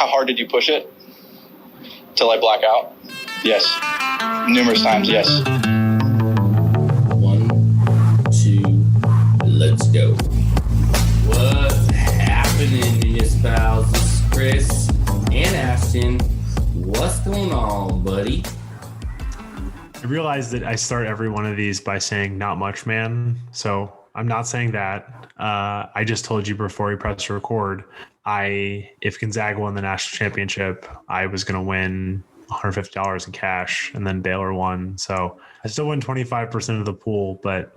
How hard did you push it? Till I black out? Yes. Numerous times, yes. 1, 2, let's go. What's happening, municipals? This is Chris and Ashton. What's going on, buddy? I realized that I start every one of these by saying not much, man. So I'm not saying that. I just told you before we pressed record, if Gonzaga won the national championship, I was going to win $150 in cash, and then Baylor won. So I still win 25% of the pool, but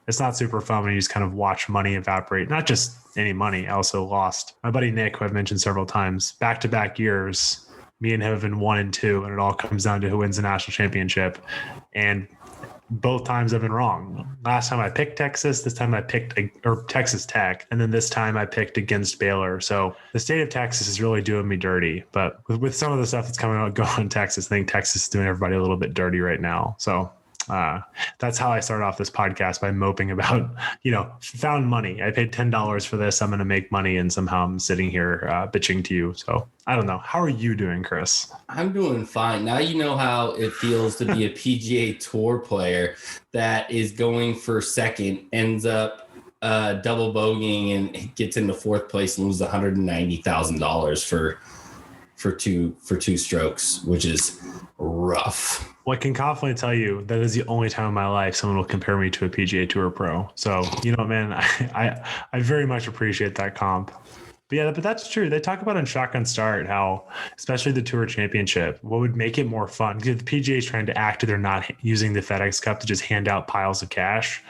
it's not super fun when you just kind of watch money evaporate. Not just any money. I also lost my buddy Nick, who I've mentioned several times, back-to-back years. Me and him have been 1 and 2, and it all comes down to who wins the national championship. And both times I've been wrong. Last time I picked Texas, this time I picked Texas Tech, and then this time I picked against Baylor. So the state of Texas is really doing me dirty. But with some of the stuff that's coming out going on Texas, I think Texas is doing everybody a little bit dirty right now. So that's how I started off this podcast, by moping about, found money. I paid $10 for this. I'm going to make money, and somehow I'm sitting here bitching to you. So I don't know. How are you doing, Chris? I'm doing fine. Now you know how it feels to be a PGA Tour player that is going for second, ends up double bogeying, and gets into fourth place and loses $190,000 for two strokes, which is rough. Well, I can confidently tell you that is the only time in my life someone will compare me to a PGA Tour pro. So, man, I very much appreciate that comp. But that's true. They talk about on Shotgun Start how, especially the Tour Championship, what would make it more fun, because the PGA is trying to act they're not using the FedEx Cup to just hand out piles of cash.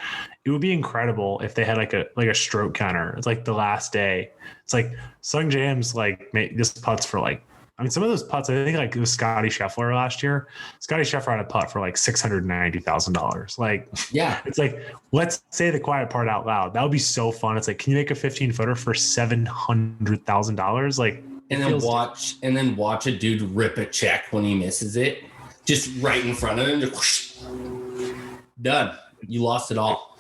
It would be incredible if they had like a stroke counter. It's like the last day. It's like Sung Jam's this putts for some of those putts, I think it was Scotty Scheffler last year. Scotty Scheffler had a putt for $690,000. Yeah. It's let's say the quiet part out loud. That would be so fun. It's can you make a 15-footer for $700,000? And then watch a dude rip a check when he misses it, just right in front of him. Just whoosh, done. You lost it all.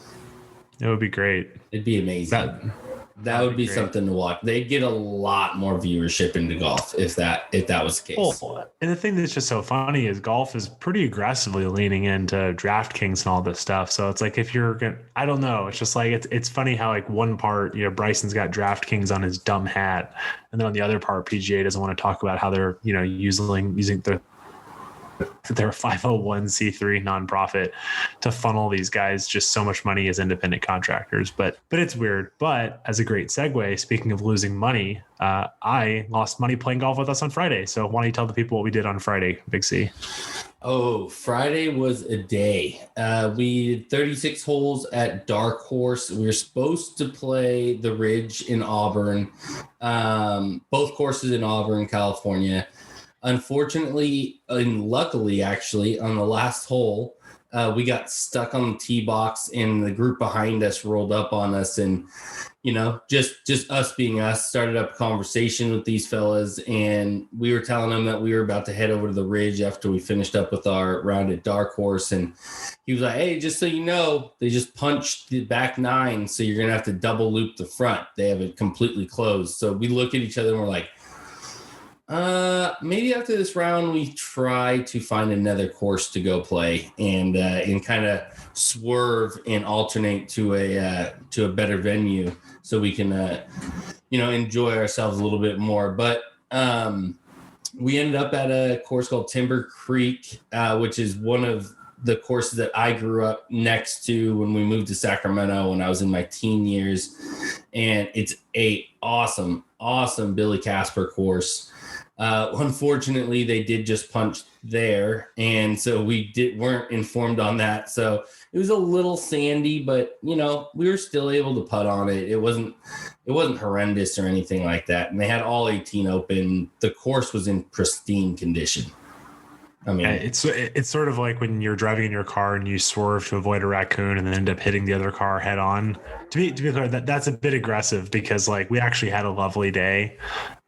It would be great. It'd be amazing. That would be something to watch. They'd get a lot more viewership into golf if that was the case. Oh, and the thing that's just so funny is golf is pretty aggressively leaning into DraftKings and all this stuff. So it's if you're going, I don't know. It's just it's funny how one part, Bryson's got DraftKings on his dumb hat, and then on the other part, PGA doesn't want to talk about how they're using their 501c3 nonprofit to funnel these guys just so much money as independent contractors. But it's weird. But as a great segue, speaking of losing money, I lost money playing golf with us on Friday. So why don't you tell the people what we did on Friday, Big C? Oh, Friday was a day. We did 36 holes at Darkhorse. We were supposed to play the Ridge in Auburn, both courses in Auburn, California. Unfortunately, and luckily, actually, on the last hole, we got stuck on the tee box, and the group behind us rolled up on us, and just us being us, started up a conversation with these fellas, and we were telling them that we were about to head over to the Ridge after we finished up with our round at Darkhorse, and he was like, "Hey, just so you know, they just punched the back 9, so you're gonna have to double loop the front. They have it completely closed." So we look at each other and we're like, maybe after this round we try to find another course to go play and kind of swerve and alternate to a better venue so we can enjoy ourselves a little bit more. But we ended up at a course called Timber Creek, which is one of the courses that I grew up next to when we moved to Sacramento when I was in my teen years, and it's a awesome Billy Casper course. Unfortunately, they did just punch there, and so we weren't informed on that. So it was a little sandy, but we were still able to putt on it. It wasn't horrendous or anything like that. And they had all 18 open. The course was in pristine condition. I mean, it's sort of like when you're driving in your car and you swerve to avoid a raccoon and then end up hitting the other car head on. To be clear, that's a bit aggressive because we actually had a lovely day.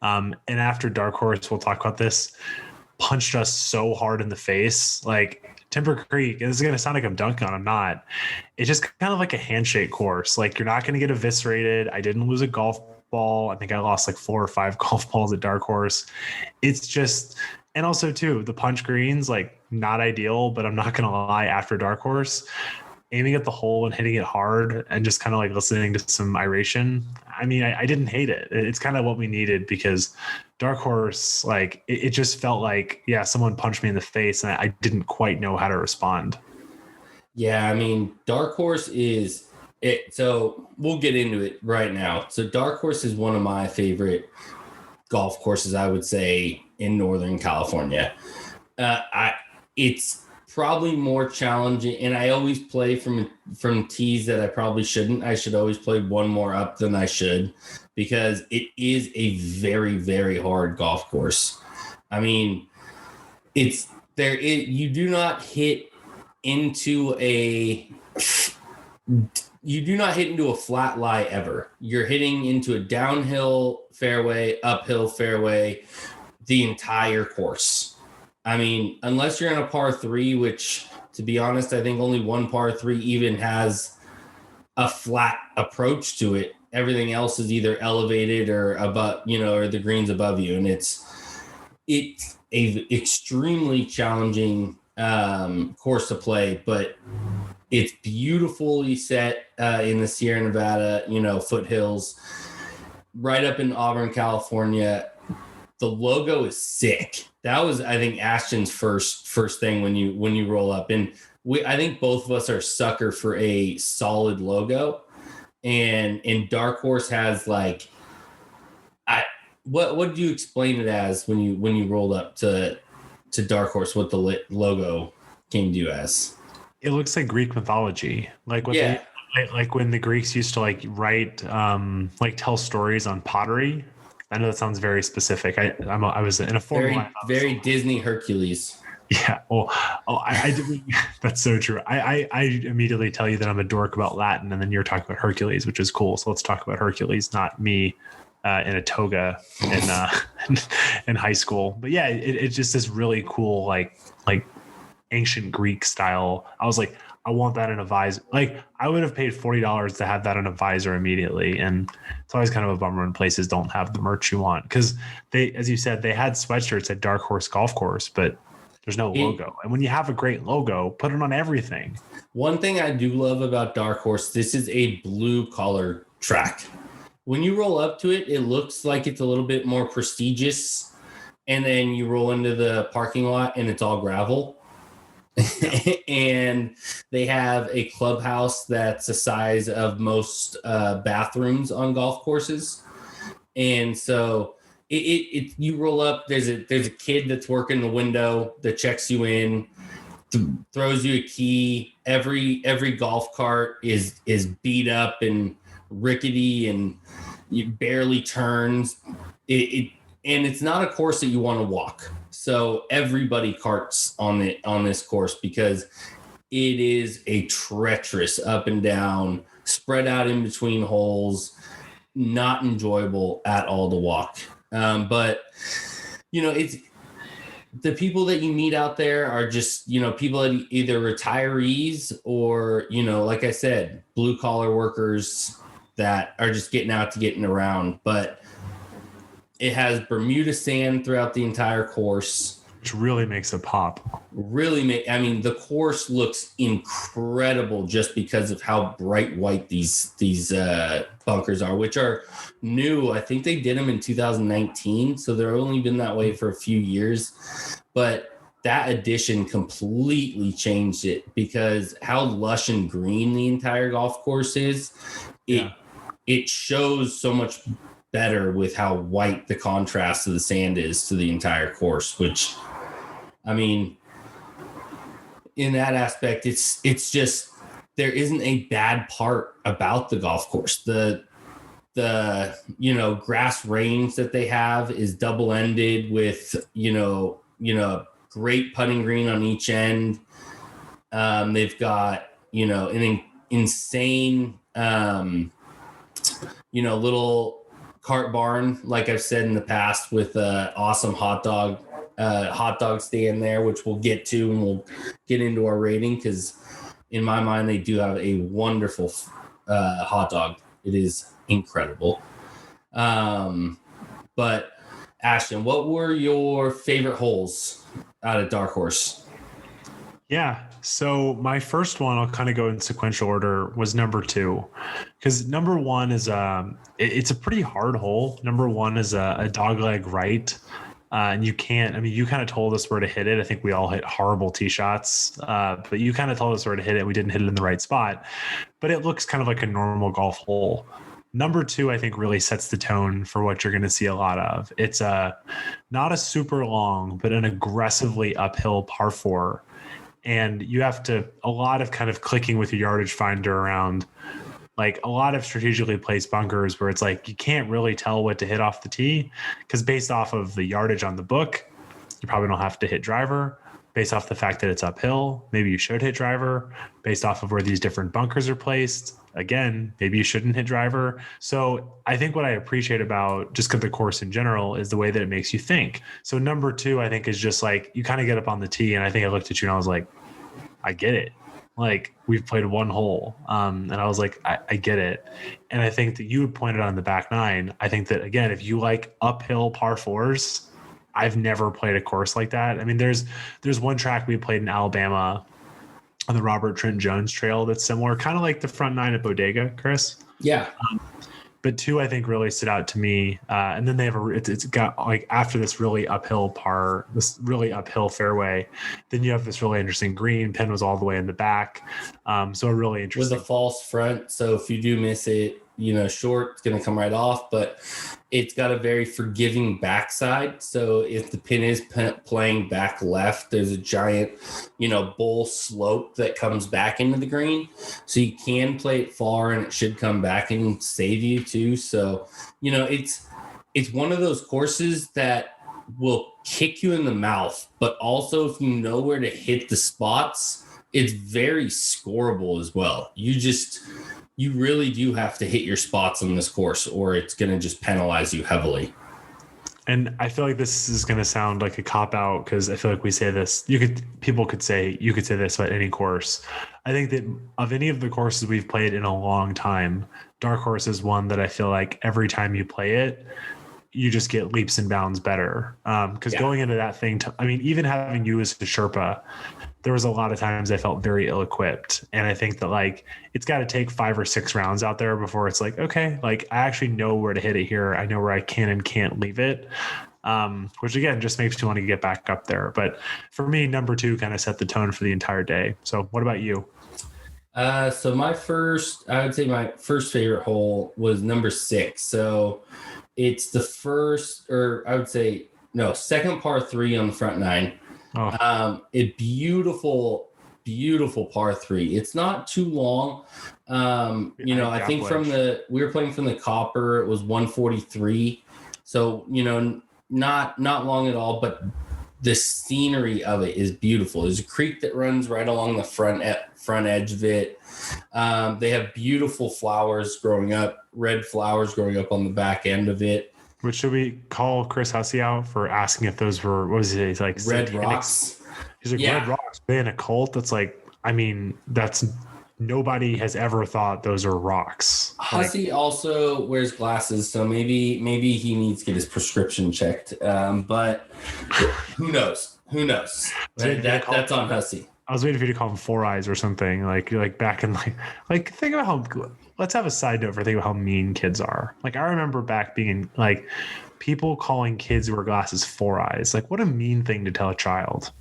And after Darkhorse, we'll talk about this, punched us so hard in the face. Timber Creek, and this is going to sound like I'm dunking on, I'm not. It's just kind of like a handshake course. You're not going to get eviscerated. I didn't lose a golf ball. I think I lost like 4 or 5 golf balls at Darkhorse. It's just, and also too, the punch greens, like not ideal, but I'm not going to lie, after Darkhorse, aiming at the hole and hitting it hard and just kind of like listening to some iration. I mean, I didn't hate it. It's kind of what we needed, because Darkhorse, like it just felt like, yeah, someone punched me in the face and I didn't quite know how to respond. Yeah, I mean, Darkhorse is it. So we'll get into it right now. So Darkhorse is one of my favorite golf courses, I would say, in Northern California. It's probably more challenging, and I always play from tees that I probably shouldn't. I should always play one more up than I should, because it is a very, very hard golf course. I mean, it's there. You do not hit into a flat lie ever. You're hitting into a downhill fairway, uphill fairway, the entire course. I mean, unless you're in a par 3, which, to be honest, I think only one par 3 even has a flat approach to it. Everything else is either elevated or above, or the green's above you. And it's a extremely challenging course to play, but it's beautifully set in the Sierra Nevada, foothills, right up in Auburn, California. The logo is sick. That was, I think, Ashton's first thing when you roll up, and I think both of us are sucker for a solid logo, and Darkhorse has like, what do you explain it as when you rolled up to Darkhorse? What the logo came to you as? It looks like Greek mythology, like what like when the Greeks used to like write, like tell stories on pottery. I know that sounds very specific. I was in a formal very Disney Hercules. Yeah. Well, I did. That's so true. I immediately tell you that I'm a dork about Latin, and then you're talking about Hercules, which is cool. So let's talk about Hercules, not me in a toga in high school. But yeah, it's just this really cool like ancient Greek style. I was like, I want that in a visor. Like, I would have paid $40 to have that in a visor immediately. And it's always kind of a bummer when places don't have the merch you want, because they, as you said, they had sweatshirts at Darkhorse Golf Course, but there's no logo. And when you have a great logo, put it on everything. One thing I do love about Darkhorse, this is a blue collar track. When you roll up to it, it looks like it's a little bit more prestigious. And then you roll into the parking lot and it's all gravel. And they have a clubhouse that's the size of most bathrooms on golf courses. And so you roll up, there's a kid that's working the window that checks you in, throws you a key. Every golf cart is beat up and rickety and it barely turns. And it's not a course that you want to walk. So everybody carts on this course, because it is a treacherous up and down, spread out in between holes, not enjoyable at all to walk. But it's the people that you meet out there are just, people that either retirees or, like I said, blue collar workers that are just getting around. But it has Bermuda sand throughout the entire course, which really makes it pop. The course looks incredible just because of how bright white these bunkers are, which are new. I think they did them in 2019, so they've only been that way for a few years. But that addition completely changed it, because how lush and green the entire golf course is. It shows so much better with how white the contrast of the sand is to the entire course, which, in that aspect, it's just, there isn't a bad part about the golf course. The grass range that they have is double-ended with, great putting green on each end. They've got, an insane, little cart barn, like I've said in the past, with awesome hot dog stand there, which we'll get to, and we'll get into our rating, because in my mind they do have a wonderful hot dog. It is incredible. But Ashton, what were your favorite holes out of Darkhorse? Yeah. So my first one, I'll kind of go in sequential order, was number 2, because number 1 is it's a pretty hard hole. Number 1 is a dog leg right. And you can't, I mean, you kind of told us where to hit it. I think we all hit horrible tee shots, but you kind of told us where to hit it. We didn't hit it in the right spot, but it looks kind of like a normal golf hole. Number 2, I think, really sets the tone for what you're going to see a lot of. It's not a super long, but an aggressively uphill par 4. And you have a lot of kind of clicking with your yardage finder around, like a lot of strategically placed bunkers where it's like you can't really tell what to hit off the tee, because based off of the yardage on the book, you probably don't have to hit driver. Based off the fact that it's uphill, maybe you should hit driver. Based off of where these different bunkers are placed, again, maybe you shouldn't hit driver. So I think what I appreciate about just the course in general is the way that it makes you think. So number 2, I think, is just like you kind of get up on the tee, and I think I looked at you and I was like, I get it. Like, we've played one hole. And I was like, I get it. And I think that you had pointed on the back 9. I think that, again, if you like uphill par 4s, I've never played a course like that. I mean, there's one track we played in Alabama on the Robert Trent Jones Trail that's similar, kind of like the front 9 at Bodega, Chris. Yeah. But 2, I think, really stood out to me. And then they have it's got, like, after this really uphill fairway, then you have this really interesting green. Pin was all the way in the back. So a really interesting. With a false front. So if you do miss it, short, it's going to come right off, but it's got a very forgiving backside. So if the pin is playing back left, there's a giant, bowl slope that comes back into the green. So you can play it far and it should come back and save you too. So, it's one of those courses that will kick you in the mouth, but also if you know where to hit the spots, it's very scoreable as well. You really do have to hit your spots on this course, or it's going to just penalize you heavily. And I feel like this is going to sound like a cop-out, because I feel like we say this. You could say this about any course. I think that of any of the courses we've played in a long time, Darkhorse is one that I feel like every time you play it, you just get leaps and bounds better. Going into that thing, even having you as a Sherpa, there was a lot of times I felt very ill-equipped. And I think that, like, it's got to take 5 or 6 rounds out there before it's like, okay, like, I actually know where to hit it here. I know where I can and can't leave it. Which again, just makes me want to get back up there. But for me, number 2 kind of set the tone for the entire day. So what about you? So I would say my first favorite hole was number 6. So it's the second par 3 on the front 9. Oh. A beautiful par 3. It's not too long. I think we were playing from the Copper, it was 143. So, not long at all, but the scenery of it is beautiful. There's a creek that runs right along the front edge of it. They have beautiful flowers growing up, red flowers growing up on the back end of it. Which should we call Chris Hussey out for asking if those were, what was it? He's like red rocks. He's like, yeah. Red rocks. Man, a cult. That's like, that's nobody has ever thought those are rocks. Hussey also wears glasses, so maybe he needs to get his prescription checked. But who knows? That's on Hussey. I was waiting for you to call him Four Eyes or something. Like back in like think about how. Let's have a side note for thinking about how mean kids are. Like, I remember back being like people calling kids who wear glasses Four Eyes. Like, what a mean thing to tell a child.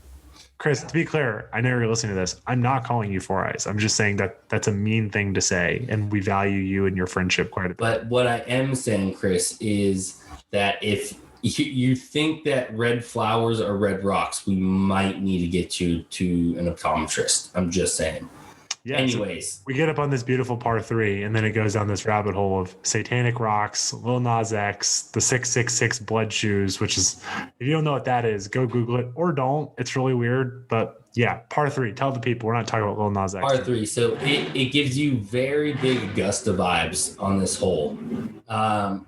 Chris, to be clear, I know you're listening to this. I'm not calling you Four Eyes. I'm just saying that that's a mean thing to say, and we value you and your friendship quite a bit. But what I am saying, Chris, is that if you think that red flowers are red rocks, we might need to get you to an optometrist. I'm just saying. Yeah, anyways, so we get up on this beautiful par 3, and then it goes down this rabbit hole of satanic rocks, Lil Nas X, the 666 blood shoes, which is, if you don't know what that is, go Google it, or don't. It's really weird, but yeah, par 3. Tell the people we're not talking about Lil Nas X. Par 3. So it gives you very big Augusta vibes on this hole.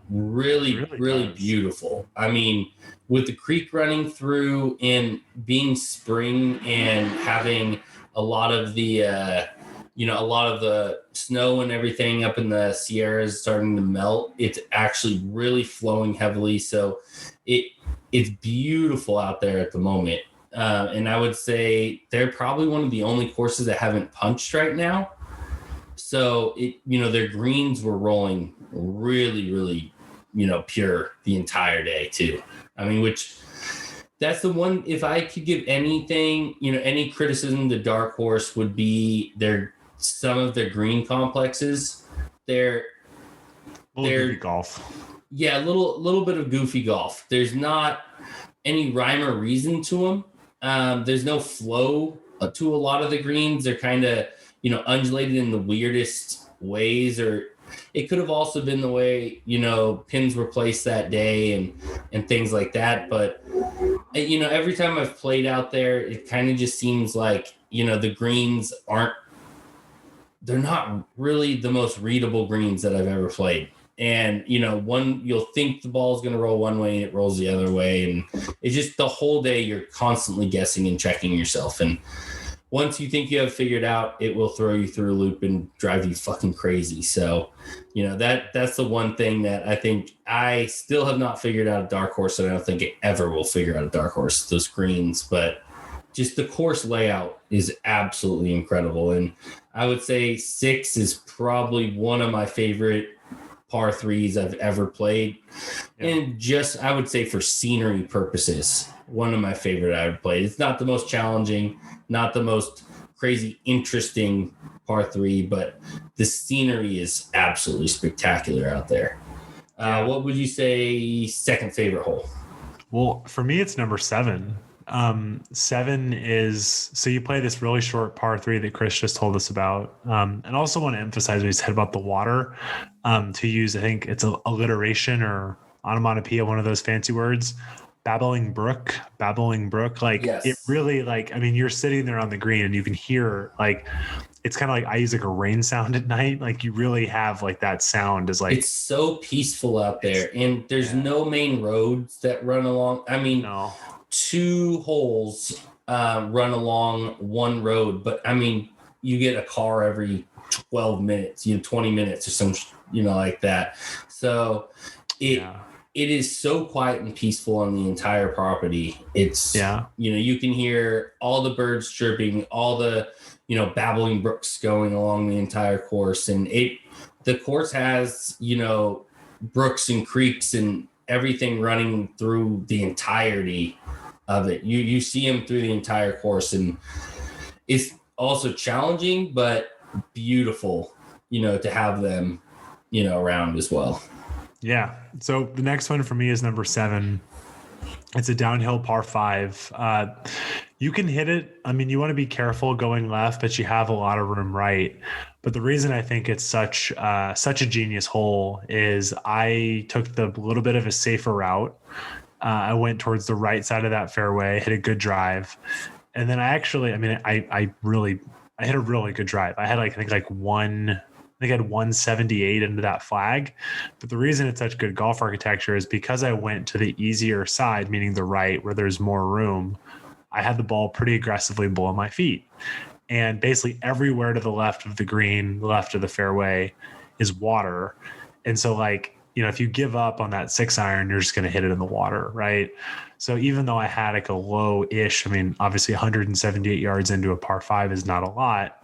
Really beautiful. I mean, with the creek running through and being spring and having a lot of the a lot of the snow and everything up in the Sierras is starting to melt. It's actually really flowing heavily. So it's beautiful out there at the moment. And I would say they're probably one of the only courses that haven't punched right now. So their greens were rolling really, really, pure the entire day too. I mean, which that's the one, if I could give anything, any criticism to Darkhorse would be some of their green complexes. They're goofy golf. Yeah, a little bit of goofy golf. There's not any rhyme or reason to them. There's no flow to a lot of the greens. They're kind of, undulated in the weirdest ways, or it could have also been the way, pins were placed that day and things like that. But, every time I've played out there, it kind of just seems like, the greens they're not really the most readable greens that I've ever played. And, you'll think the ball's going to roll one way and it rolls the other way. And it's just the whole day you're constantly guessing and checking yourself. And once you think you have figured out, it will throw you through a loop and drive you fucking crazy. So, that's the one thing that I think I still have not figured out at Darkhorse, and I don't think it ever will figure out at Darkhorse, those greens. But just the course layout is absolutely incredible. And I would say 6 is probably one of my favorite par 3s I've ever played. Yeah. And just, I would say for scenery purposes, one of my favorite I've ever played. It's not the most challenging, not the most crazy interesting par 3, but the scenery is absolutely spectacular out there. What would you say second favorite hole? Well, for me, it's number 7. 7 is, so you play this really short par 3 that Chris just told us about. And also want to emphasize what he said about the water, to use, I think it's alliteration or onomatopoeia, one of those fancy words. Babbling brook. Like, yes. It really, like, I mean, you're sitting there on the green and you can hear, like, it's kind of like, I use like a rain sound at night. Like, you really have like that sound is like, it's so peaceful out there, and there's no main roads that run along. I mean, no. 2 holes run along one road, but I mean, you get a car every 12 minutes, 20 minutes or some, like that. So it is so quiet and peaceful on the entire property. It's, you can hear all the birds chirping, all the, babbling brooks going along the entire course. And the course has, brooks and creeks and everything running through the entirety of it. You see them through the entire course, and it's also challenging, but beautiful, to have them, around as well. Yeah. So the next one for me is number 7. It's a downhill par 5. You can hit it. I mean, you want to be careful going left, but you have a lot of room right. But the reason I think it's such a genius hole is I took the little bit of a safer route. I went towards the right side of that fairway, hit a good drive. And then I hit a really good drive. I had I had 178 into that flag. But the reason it's such good golf architecture is because I went to the easier side, meaning the right where there's more room. I had the ball pretty aggressively below my feet. And basically everywhere to the left of the green, left of the fairway is water. And so if you give up on that 6-iron, you're just going to hit it in the water, right? So even though I had a low-ish, obviously 178 yards into a par 5 is not a lot.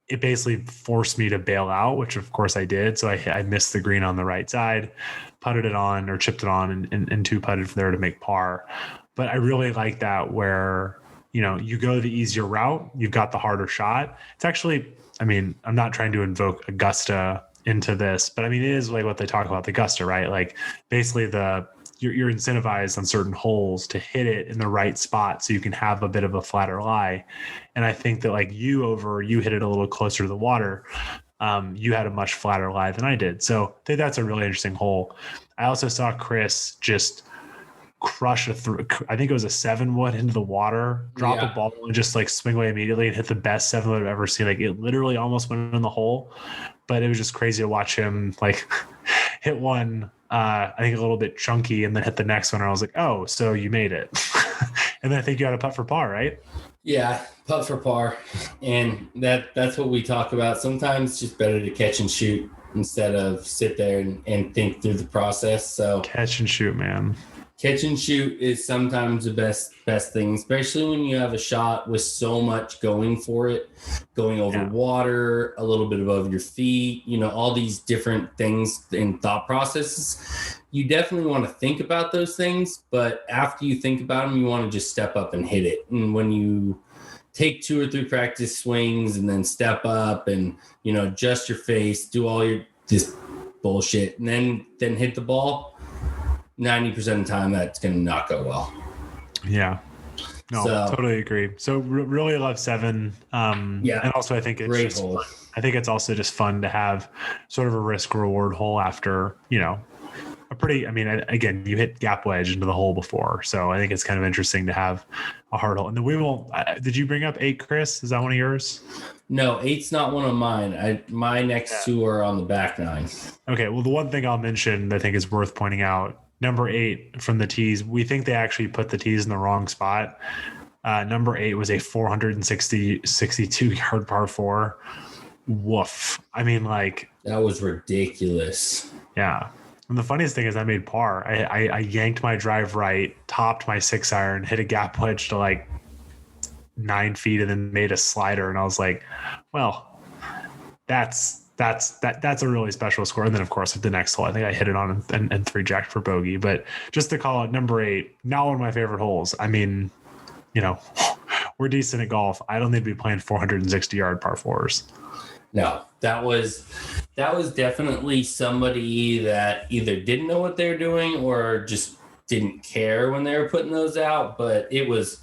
It basically forced me to bail out, which of course I did. So I missed the green on the right side, putted it on or chipped it on and 2-putted from there to make par. But I really like that where, you go the easier route, you've got the harder shot. It's actually, I'm not trying to invoke Augusta into this, but it is like what they talk about the Augusta, right? Like basically you're incentivized on certain holes to hit it in the right spot so you can have a bit of a flatter lie. And I think that you hit it a little closer to the water. You had a much flatter lie than I did. So I think that's a really interesting hole. I also saw Chris just crush I think it was a 7-wood into the water, drop a ball and just swing away immediately and hit the best 7-wood I've ever seen. It literally almost went in the hole, but it was just crazy to watch him hit one, I think a little bit chunky, and then hit the next one. And I was like, oh, so you made it. And then I think you had a putt for par, right? Yeah, putt for par. And that's what we talk about. Sometimes it's just better to catch and shoot instead of sit there and think through the process. So Catch and shoot, man. catch and shoot is sometimes the best thing, especially when you have a shot with so much going for it, going over water, a little bit above your feet, all these different things in thought processes. You definitely want to think about those things, but after you think about them, you want to just step up and hit it. And when you take 2 or 3 practice swings and then step up and, adjust your face, do all your this bullshit, and then hit the ball, 90% of the time that's going to not go well. Yeah. No, totally agree. So really love 7. And also I think it's great just hole. I think it's also just fun to have sort of a risk reward hole after, again, you hit gap wedge into the hole before. So I think it's kind of interesting to have a hard hole. And then we will, did you bring up 8, Chris? Is that one of yours? No, 8's not one of mine. My next 2 are on the back 9. Okay. Well, the one thing I'll mention that I think is worth pointing out, number 8 from the tees, we think they actually put the tees in the wrong spot. Number 8 was a 462 yard par 4. Woof. That was ridiculous. Yeah. And the funniest thing is I made par. I yanked my drive right, topped my 6-iron, hit a gap wedge to 9 feet, and then made a slider. And I was like, well, that's a really special score. And then of course at the next hole, I think I hit it on and 3 jacked for bogey. But just to call it number 8, not one of my favorite holes. We're decent at golf. I don't need to be playing 460 yard par 4s. No, that was definitely somebody that either didn't know what they were doing or just didn't care when they were putting those out. But it was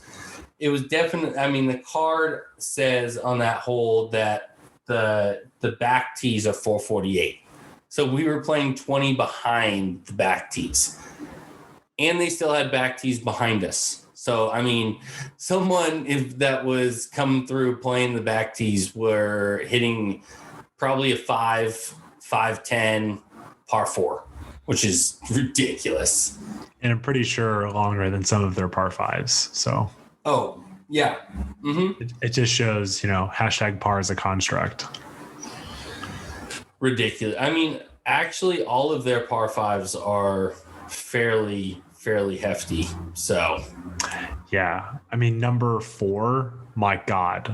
definitely, the card says on that hole that the back tees are 448. So we were playing 20 behind the back tees. And they still had back tees behind us. So, someone that was coming through playing the back tees were hitting probably a 5-10 par 4, which is ridiculous. And I'm pretty sure longer than some of their par 5s. So. Oh, yeah. Mm-hmm. It just shows, hashtag par is a construct. Ridiculous. Actually, all of their par 5s are fairly hefty. So. Yeah. Number 4, my God,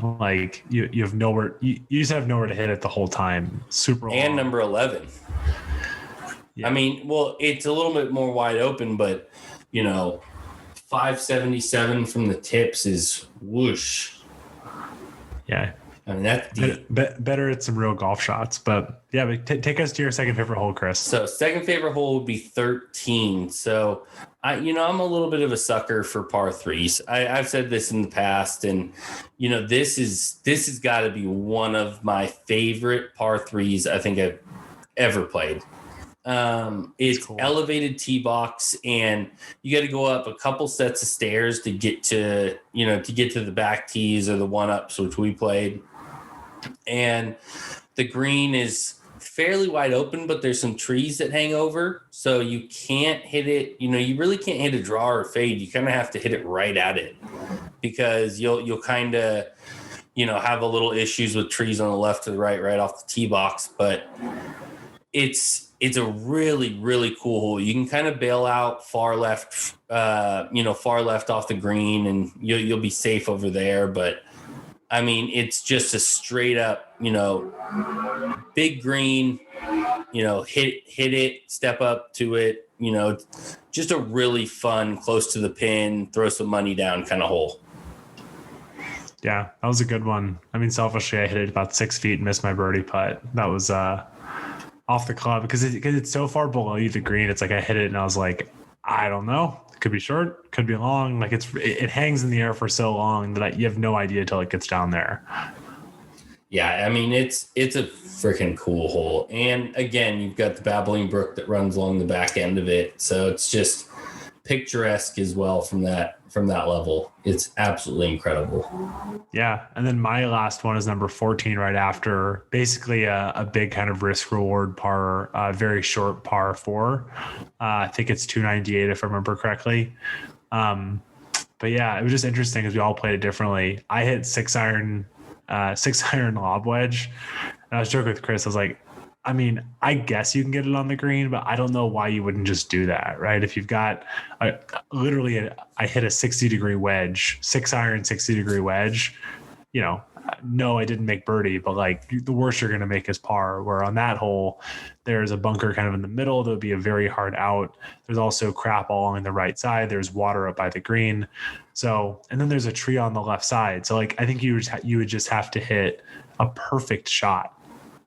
you have nowhere, you just have nowhere to hit it the whole time. Super long. And number 11. Yeah. It's a little bit more wide open, but 577 from the tips is whoosh. Yeah. That's deep. Better at some real golf shots, but yeah, but take us to your second favorite hole, Chris. So second favorite hole would be 13. So I'm a little bit of a sucker for par 3s. I've said this in the past, and this has got to be one of my favorite par 3s I think I've ever played. It's cool. Elevated tee box, and you got to go up a couple sets of stairs to get to the back tees or the 1-ups, which we played. And the green is fairly wide open, but there's some trees that hang over, so you can't hit it. You really can't hit a draw or fade. You kind of have to hit it right at it, because you'll kind of have a little issues with trees on the left or the right off the tee box. But it's a really, really cool hole. You can kind of bail out far left off the green, and you'll be safe over there. But it's just a straight up, big green, hit it, step up to it, just a really fun, close to the pin, throw some money down kind of hole. Yeah, that was a good one. Selfishly, I hit it about 6 feet and missed my birdie putt. That was off the club because it's so far below you, the green. It's like I hit it and I was like, I don't know. It could be short, could be long. It hangs in the air for so long that you have no idea until it gets down there. Yeah, it's a freaking cool hole. And again, you've got the babbling brook that runs along the back end of it, so it's just picturesque as well from that level. It's absolutely incredible. Yeah. And then my last one is number 14 right after, basically a big kind of risk reward par, very short par 4. I think it's 298 if I remember correctly. But yeah, it was just interesting because we all played it differently. I hit 6-iron lob wedge. And I was joking with Chris. I was like, I mean, I guess you can get it on the green, but I don't know why you wouldn't just do that, right? If you've got I hit a 60-degree wedge, 6-iron 60-degree wedge, no, I didn't make birdie, but like the worst you're going to make is par, where on that hole, there's a bunker kind of in the middle. There'll be a very hard out. There's also crap all along the right side. There's water up by the green. So, and then there's a tree on the left side. So like, I think you would just have to hit a perfect shot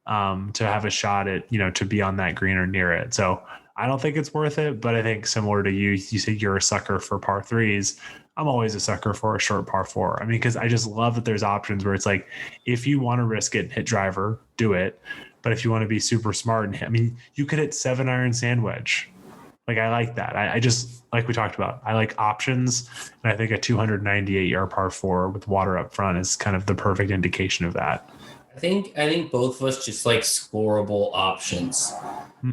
to have a shot at, to be on that green or near it. So I don't think it's worth it, but I think similar to you said you're a sucker for par threes. I'm always a sucker for a short par four. I mean, because I just love that there's options where it's like, if you want to risk it and hit driver, do it. But if you want to be super smart and hit, I mean, you could hit 7-iron sand wedge. Like, I like that. I just, like we talked about, I like options. And I think a 298-yard par four with water up front is kind of the perfect indication of that. I think both of us just like scoreable options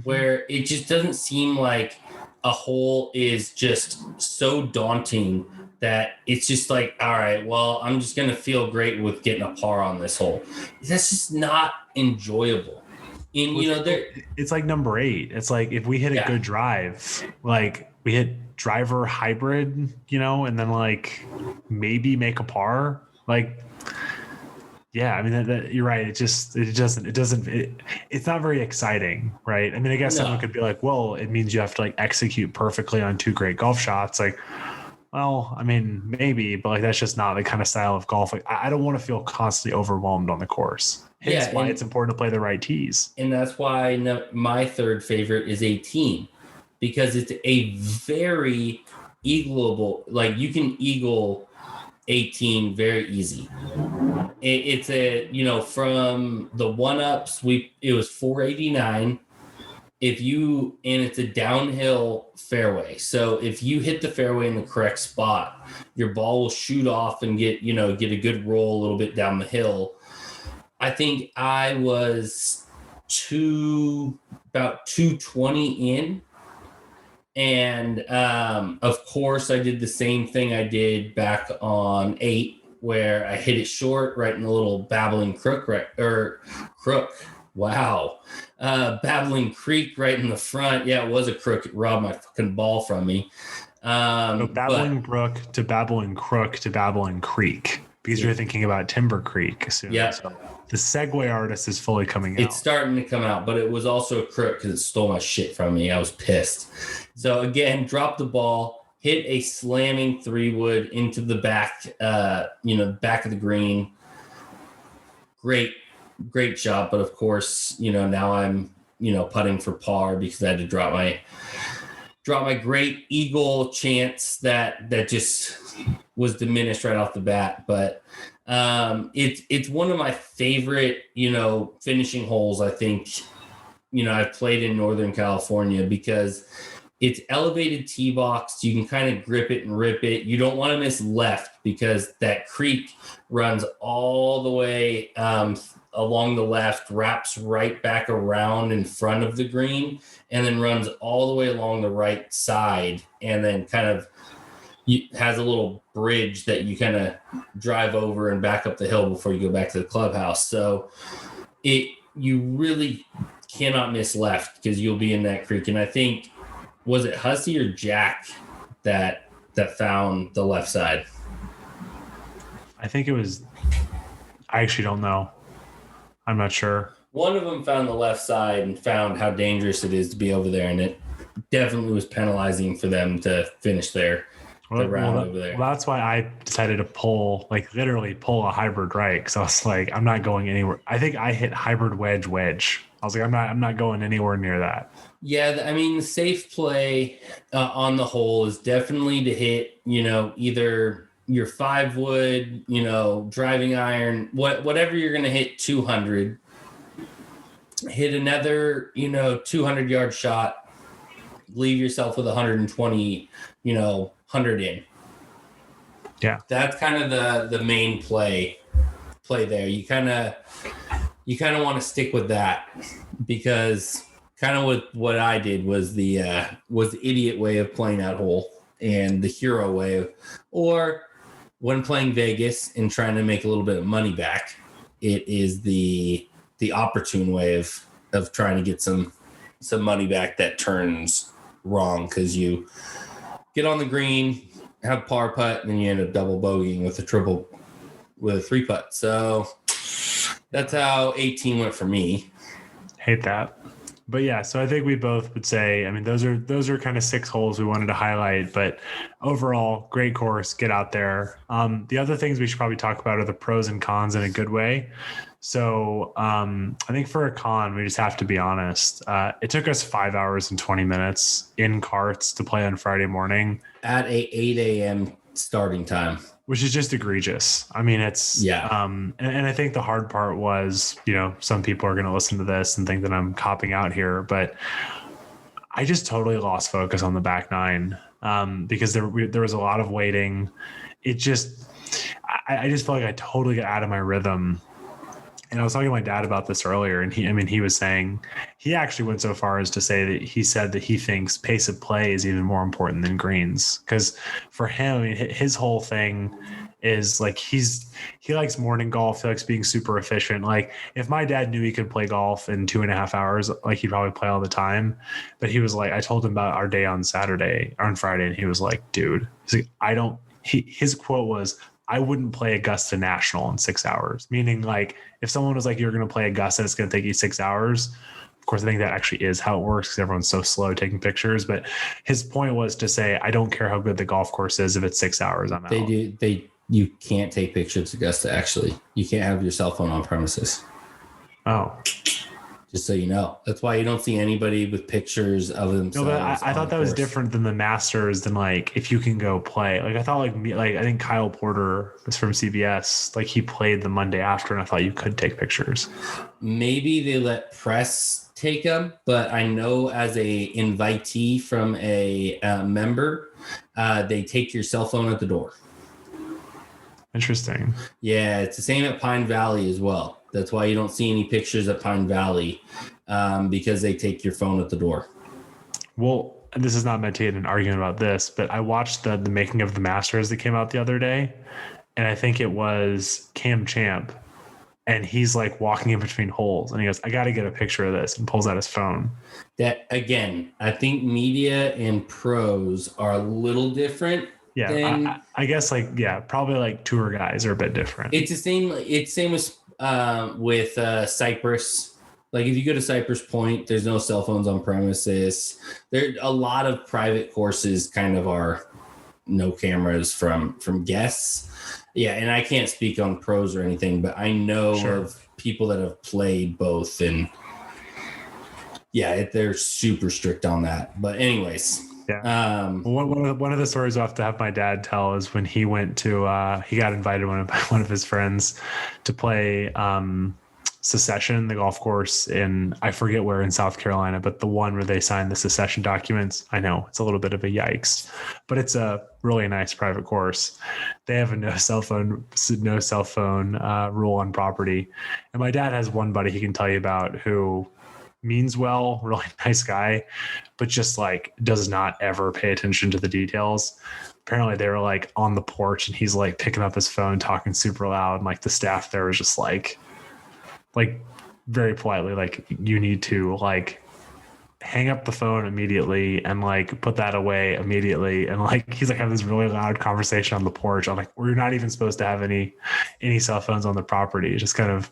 where it just doesn't seem like a hole is just so daunting that it's just like, all right, well, I'm just going to feel great with getting a par on this hole. That's just not enjoyable. And, it's like number 8. It's like if we hit a good drive, like we hit driver hybrid, and then like maybe make a par, like, yeah, I mean, that you're right. It's not very exciting, right? I mean, I guess someone could be like, well, it means you have to like execute perfectly on 2 great golf shots. Like, well, I mean, maybe, but like, that's just not the kind of style of golf. Like, I don't want to feel constantly overwhelmed on the course. Hence why it's important to play the right tees. And that's why my third favorite is 18, because it's a very eagleable, like you can eagle 18 very easy. It's from the 1-ups, it was 489. And it's a downhill fairway. So if you hit the fairway in the correct spot, your ball will shoot off and get a good roll a little bit down the hill. I think I was about 220 in. And of course, I did the same thing I did back on 8, where I hit it short right in the little babbling crook. Wow. Babbling Creek right in the front. Yeah, it was a crook. It robbed my fucking ball from me. Babbling Brook to Babbling Crook to Babbling Creek, because you're thinking about Timber Creek. Yeah. So the segue artist is fully coming out. It's starting to come out, but it was also a crook because it stole my shit from me. I was pissed. So again, dropped the ball, hit a slamming 3-wood into the back, back of the green. Great shot. But of course, now I'm, putting for par because I had to drop my great eagle chance that just was diminished right off the bat. But it's one of my favorite, finishing holes, I think, I've played in Northern California, because it's elevated tee box. You can kind of grip it and rip it. You don't want to miss left, because that creek runs all the way along the left, wraps right back around in front of the green, and then runs all the way along the right side, and then kind of has a little bridge that you kind of drive over and back up the hill before you go back to the clubhouse. So you really cannot miss left, because you'll be in that creek. And I think, was it Hussey or Jack that found the left side? I think it was, I actually don't know. I'm not sure. One of them found the left side and found how dangerous it is to be over there. And it definitely was penalizing for them to finish the round over there. Well, that's why I decided to literally pull a hybrid right. Because I was like, I'm not going anywhere. I think I hit hybrid wedge. I was like, I'm not going anywhere near that. Yeah, I mean, the safe play on the hole is definitely to hit, either your 5-wood, driving iron, whatever you're going to hit 200. Hit another, 200-yard shot. Leave yourself with 120, 100 in. Yeah. That's kind of the main play there. You kind of want to stick with that, because kind of what I did was the idiot way of playing that hole. and the hero way, or when playing Vegas and trying to make a little bit of money back, it is the opportune way of trying to get some money back that turns wrong because you get on the green, have par putt, and then you end up double bogeying with a 3-putt. So that's how 18 went for me. Hate that. But yeah, so I think we both would say, I mean, those are kind of 6 holes we wanted to highlight, but overall, great course, get out there. The other things we should probably talk about are the pros and cons in a good way. So I think for a con, we just have to be honest. It took us 5 hours and 20 minutes in carts to play on Friday morning. At a 8 a.m. starting time. Which is just egregious. I mean, it's and I think the hard part was, some people are going to listen to this and think that I'm copping out here, but I just totally lost focus on the back 9 because there was a lot of waiting. I just felt like I totally got out of my rhythm. And I was talking to my dad about this earlier, and he was saying he actually went so far as to say that he said that he thinks pace of play is even more important than greens. Because for him, his whole thing is like he likes morning golf. He likes being super efficient. Like if my dad knew he could play golf in 2.5 hours, like he'd probably play all the time. But he was like, I told him about our day on Friday, and he was like, dude, he's like, his quote was, I wouldn't play Augusta National in 6 hours. Meaning, like, if someone was like, you're going to play Augusta, it's going to take you 6 hours. Of course, I think that actually is how it works because everyone's so slow taking pictures. But his point was to say, I don't care how good the golf course is. If it's 6 hours, I'm out. You can't take pictures of Augusta, actually. You can't have your cell phone on premises. Oh. Just so you know. That's why you don't see anybody with pictures of themselves. No, but I thought that was different than the Masters, than like if you can go play. Like I thought I think Kyle Porter was from CBS. Like he played the Monday after, and I thought you could take pictures. Maybe they let press take them, but I know as a invitee from a member, they take your cell phone at the door. Interesting. Yeah, it's the same at Pine Valley as well. That's why you don't see any pictures at Pine Valley because they take your phone at the door. Well, this is not meant to get an argument about this, but I watched the making of the Masters that came out the other day, and I think it was Cam Champ, and he's like walking in between holes, and he goes, I got to get a picture of this, and pulls out his phone. That, again, I think media and pros are a little different. Yeah, I guess probably like tour guys are a bit different. It's the same. It's same as with Cypress. Like if you go to Cypress Point, there's no cell phones on premises. There a lot of private courses kind of are no cameras from guests. Yeah, and I can't speak on pros or anything, but I know of people that have played both, and they're super strict on that. But anyways. Yeah. One of the stories I'll have to have my dad tell is when he went to he got invited one of his friends to play Secession, the golf course in, I forget where in South Carolina, but the one where they signed the secession documents. I know it's a little bit of a yikes, but it's a really nice private course. They have a no cell phone rule on property. And my dad has one buddy he can tell you about who means well, really nice guy, but just like does not ever pay attention to the details. Apparently they were like on the porch and he's like picking up his phone, talking super loud. And like the staff there was just like very politely, like, you need to like hang up the phone immediately and like put that away immediately. And like, he's like having this really loud conversation on the porch. I'm like, we're not even supposed to have any cell phones on the property. Just kind of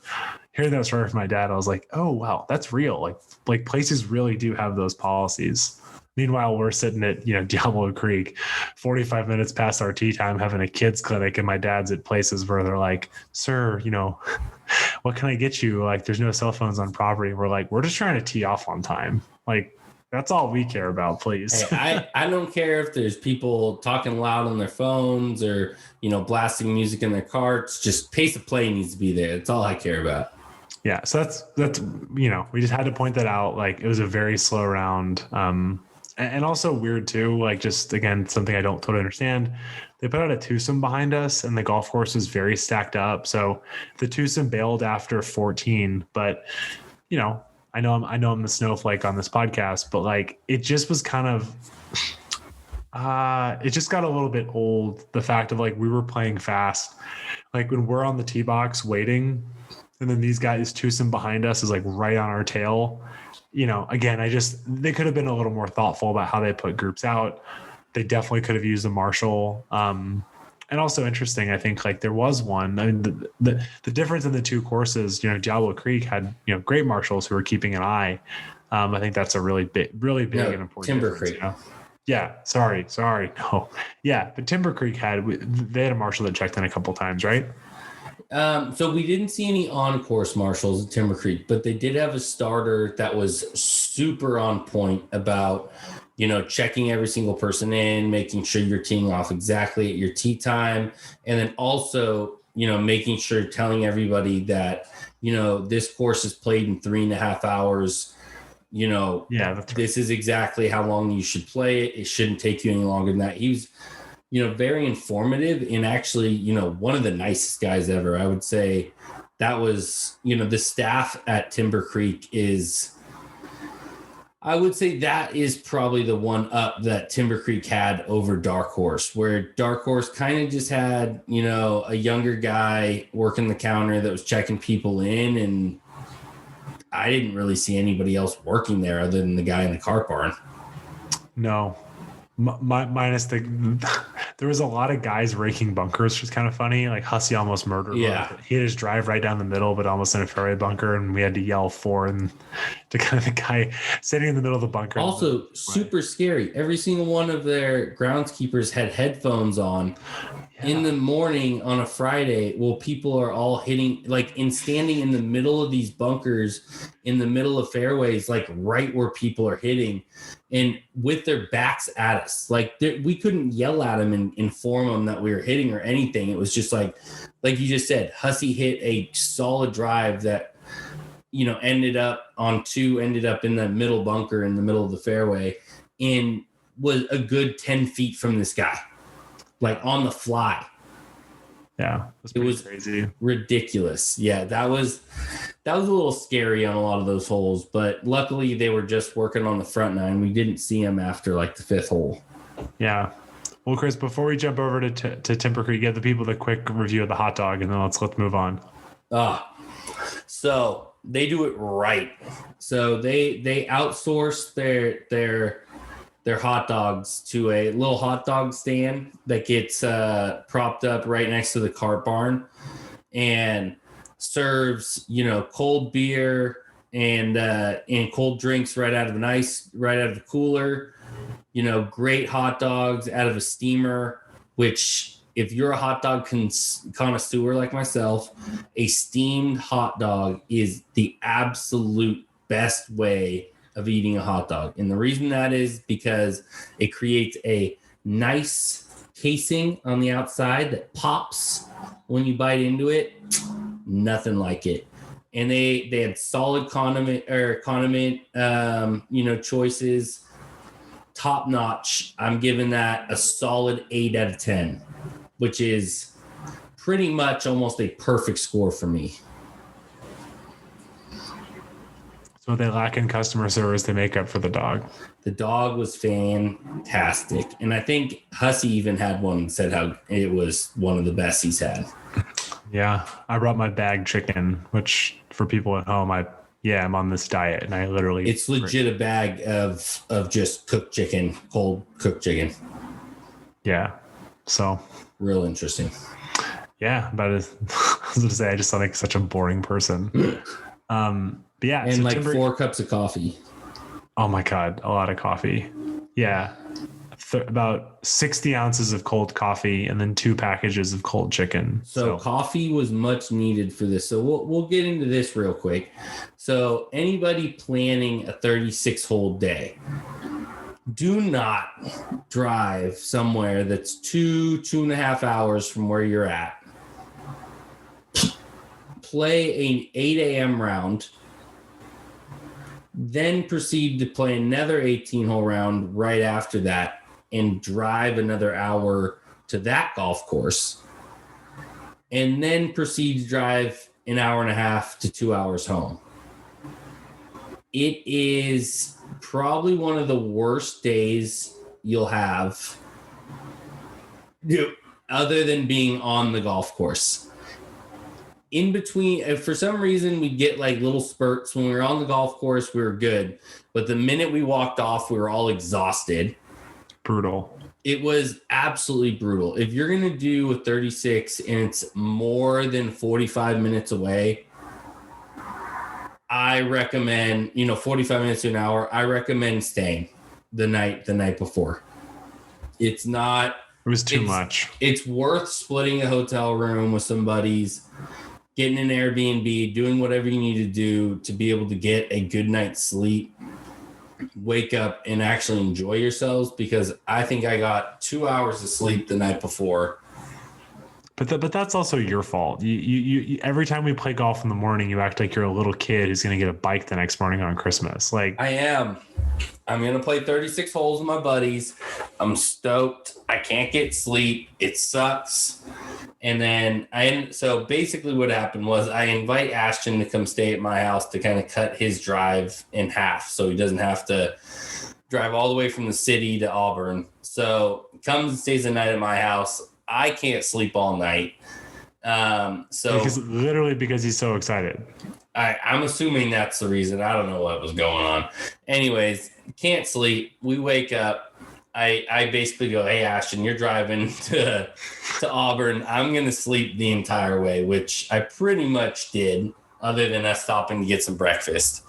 hearing that story from my dad, I was like, oh wow, that's real. Like places really do have those policies. Meanwhile, we're sitting at, Diablo Creek, 45 minutes past our tea time, having a kids clinic, and my dad's at places where they're like, sir, what can I get you? Like, there's no cell phones on property. We're like, we're just trying to tee off on time. Like, that's all we care about, please. Hey, I don't care if there's people talking loud on their phones or, blasting music in their carts. Just pace of play needs to be there. That's all I care about. Yeah. So that's, we just had to point that out. Like, it was a very slow round. And also weird too, like just, again, something I don't totally understand. They put out a twosome behind us and the golf course was very stacked up. So the twosome bailed after 14, but I know I'm the snowflake on this podcast, but like, it just was kind of, It just got a little bit old. The fact of like we were playing fast, like when we're on the tee box waiting, and then these guys twosome behind us is like right on our tail. Again, they could have been a little more thoughtful about how they put groups out. They definitely could have used a marshal. And also interesting, I think like there was one. I mean, the difference in the two courses, Diablo Creek had great marshals who were keeping an eye. I think that's a really big and important Timber difference. Creek. Yeah, sorry, no, yeah, but Timber Creek they had a marshal that checked in a couple times, right? So we didn't see any on-course marshals at Timber Creek, but they did have a starter that was super on point about checking every single person in, making sure you're teeing off exactly at your tee time. And then also, making sure telling everybody that, this course is played in 3.5 hours. Yeah, that's right. This is exactly how long you should play it. It shouldn't take you any longer than that. He was, very informative and actually, one of the nicest guys ever. I would say that was, the staff at Timber Creek I would say that is probably the one up that Timber Creek had over Darkhorse, where Darkhorse kind of just had, a younger guy working the counter that was checking people in. And I didn't really see anybody else working there other than the guy in the cart barn. No, minus there was a lot of guys raking bunkers, which was kind of funny. Like Hussey almost murdered. Yeah. One. He had his drive right down the middle, but almost in a fairway bunker, and we had to yell for and to kind of the guy sitting in the middle of the bunker. Also, super scary. Every single one of their groundskeepers had headphones on in the morning on a Friday. Well, people are all hitting, standing in the middle of these bunkers, in the middle of fairways, like right where people are hitting, and with their backs at us. We couldn't yell at them and inform them that we were hitting or anything. It was just like you just said, Hussey hit a solid drive that, ended up in the middle bunker in the middle of the fairway and was a good 10 feet from this guy, on the fly. Yeah, it was crazy, ridiculous. Yeah, that was a little scary on a lot of those holes, but luckily they were just working on the front nine. We didn't see them after the fifth hole. Yeah. Well, Chris, before we jump over to Timber Creek, give the people the quick review of the hot dog, and then let's move on. So they do it right. So they outsource their hot dogs to a little hot dog stand that gets propped up right next to the cart barn and serves, cold beer and cold drinks right out of the cooler. Great hot dogs out of a steamer, which if you're a hot dog connoisseur like myself, a steamed hot dog is the absolute best way of eating a hot dog. And the reason that is because it creates a nice casing on the outside that pops when you bite into it. Nothing like it. And they had solid condiment choices. Top notch. I'm giving that a solid 8 out of 10, which is pretty much almost a perfect score for me. So they lack in customer service, they make up for the dog. The dog was fantastic. And I think Hussey even had one and said how it was one of the best he's had. Yeah. I brought my bagged chicken, which for people at home, I'm on this diet and I literally... It's legit a bag of just cooked chicken, cold cooked chicken. Yeah. So... Real interesting. Yeah. But I was going to say, I just sound like such a boring person. But yeah. And so 4 cups of coffee. Oh my God. A lot of coffee. Yeah. About 60 ounces of cold coffee and then 2 packages of cold chicken. So coffee was much needed for this. So we'll get into this real quick. So anybody planning a 36-hole day, do not drive somewhere that's 2.5 hours from where you're at. Play an 8 a.m. round. Then proceed to play another 18-hole round right after that and drive another hour to that golf course. And then proceed to drive an hour and a half to 2 hours home. It is probably one of the worst days you'll have other than being on the golf course. In between, if for some reason we get like little spurts when we were on the golf course, we were good. But the minute we walked off, we were all exhausted. Brutal. It was absolutely brutal. If you're going to do a 36 and it's more than 45 minutes away, I recommend, 45 minutes to an hour, I recommend staying the night before. It was too much. It's worth splitting a hotel room with some buddies, getting an Airbnb, doing whatever you need to do to be able to get a good night's sleep, wake up and actually enjoy yourselves, because I think I got 2 hours of sleep the night before. But that's also your fault. You every time we play golf in the morning, you act like you're a little kid who's going to get a bike the next morning on Christmas. Like I am. I'm going to play 36 holes with my buddies. I'm stoked. I can't get sleep. It sucks. And then so basically what happened was I invite Ashton to come stay at my house to kind of cut his drive in half so he doesn't have to drive all the way from the city to Auburn. So comes and stays the night at my house. I can't sleep all night. Because he's so excited. I'm assuming that's the reason. I don't know what was going on. Anyways, can't sleep. We wake up. I basically go, hey, Ashton, you're driving to Auburn. I'm going to sleep the entire way, which I pretty much did, other than us stopping to get some breakfast.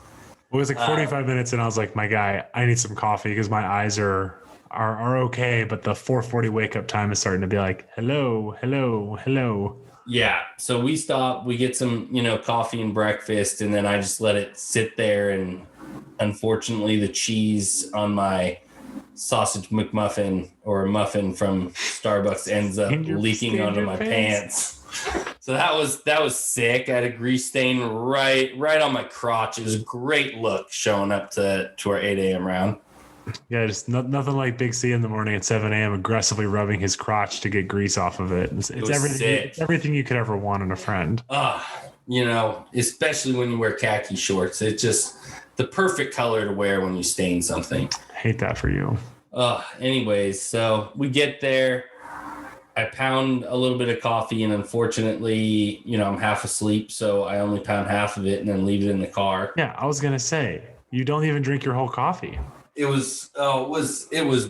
It was like 45 minutes, and I was like, my guy, I need some coffee because my eyes are okay, but the 4:40 wake up time is starting to be like, hello. Yeah. So we stop, we get some, coffee and breakfast, and then I just let it sit there. And unfortunately, the cheese on my sausage McMuffin or muffin from Starbucks ends up leaking onto my pants. So that was sick. I had a grease stain right on my crotch. It was a great look showing up to our 8 a.m. round. Yeah, just nothing like Big C in the morning at 7 a.m. aggressively rubbing his crotch to get grease off of it. It's everything you could ever want in a friend. Especially when you wear khaki shorts. It's just the perfect color to wear when you stain something. Hate that for you. Anyways, so we get there. I pound a little bit of coffee, and unfortunately, I'm half asleep, so I only pound half of it and then leave it in the car. Yeah, I was gonna say, you don't even drink your whole coffee. It was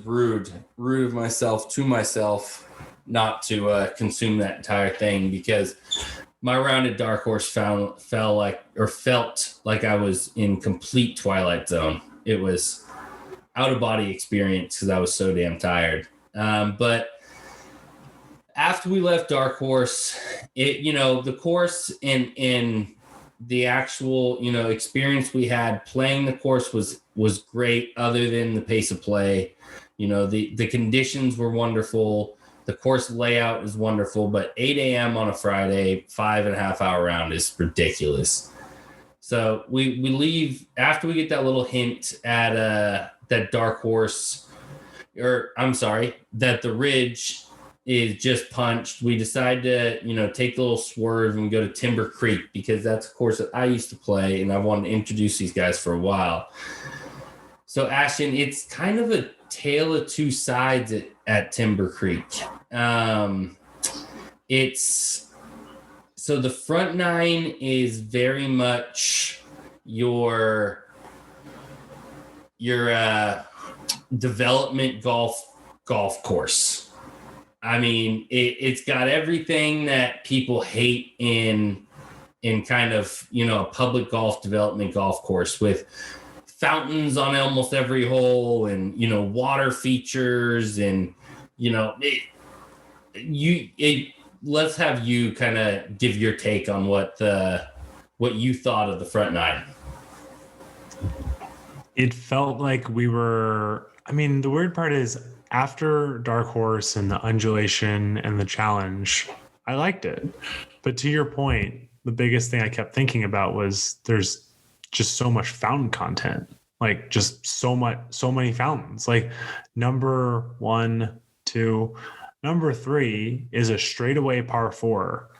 rude of myself to myself not to consume that entire thing, because my round at Darkhorse felt like I was in complete Twilight Zone. It was out of body experience because I was so damn tired. But after we left Darkhorse, the course and the actual, experience we had playing the course was great, other than the pace of play. The conditions were wonderful. The course layout is wonderful, but 8 a.m. on a Friday, 5.5 hour round is ridiculous. So we leave after we get that little hint at that Darkhorse, that the Ridge is just punched. We decide to, take the little swerve and go to Timber Creek, because that's a course that I used to play, and I wanted to introduce these guys for a while. So Ashton, it's kind of a tale of two sides at Timber Creek. So the front nine is very much your development golf course. I mean, it's got everything that people hate in kind of, a public golf development golf course, with fountains on almost every hole and, water features and, let's have you kind of give your take on what you thought of the front nine. It felt like we were, the weird part is, after Darkhorse and the undulation and the challenge, I liked it. But to your point, the biggest thing I kept thinking about was there's just so much fountain content, like just so many fountains. Like number 1, 2, number 3 is a straightaway par 4,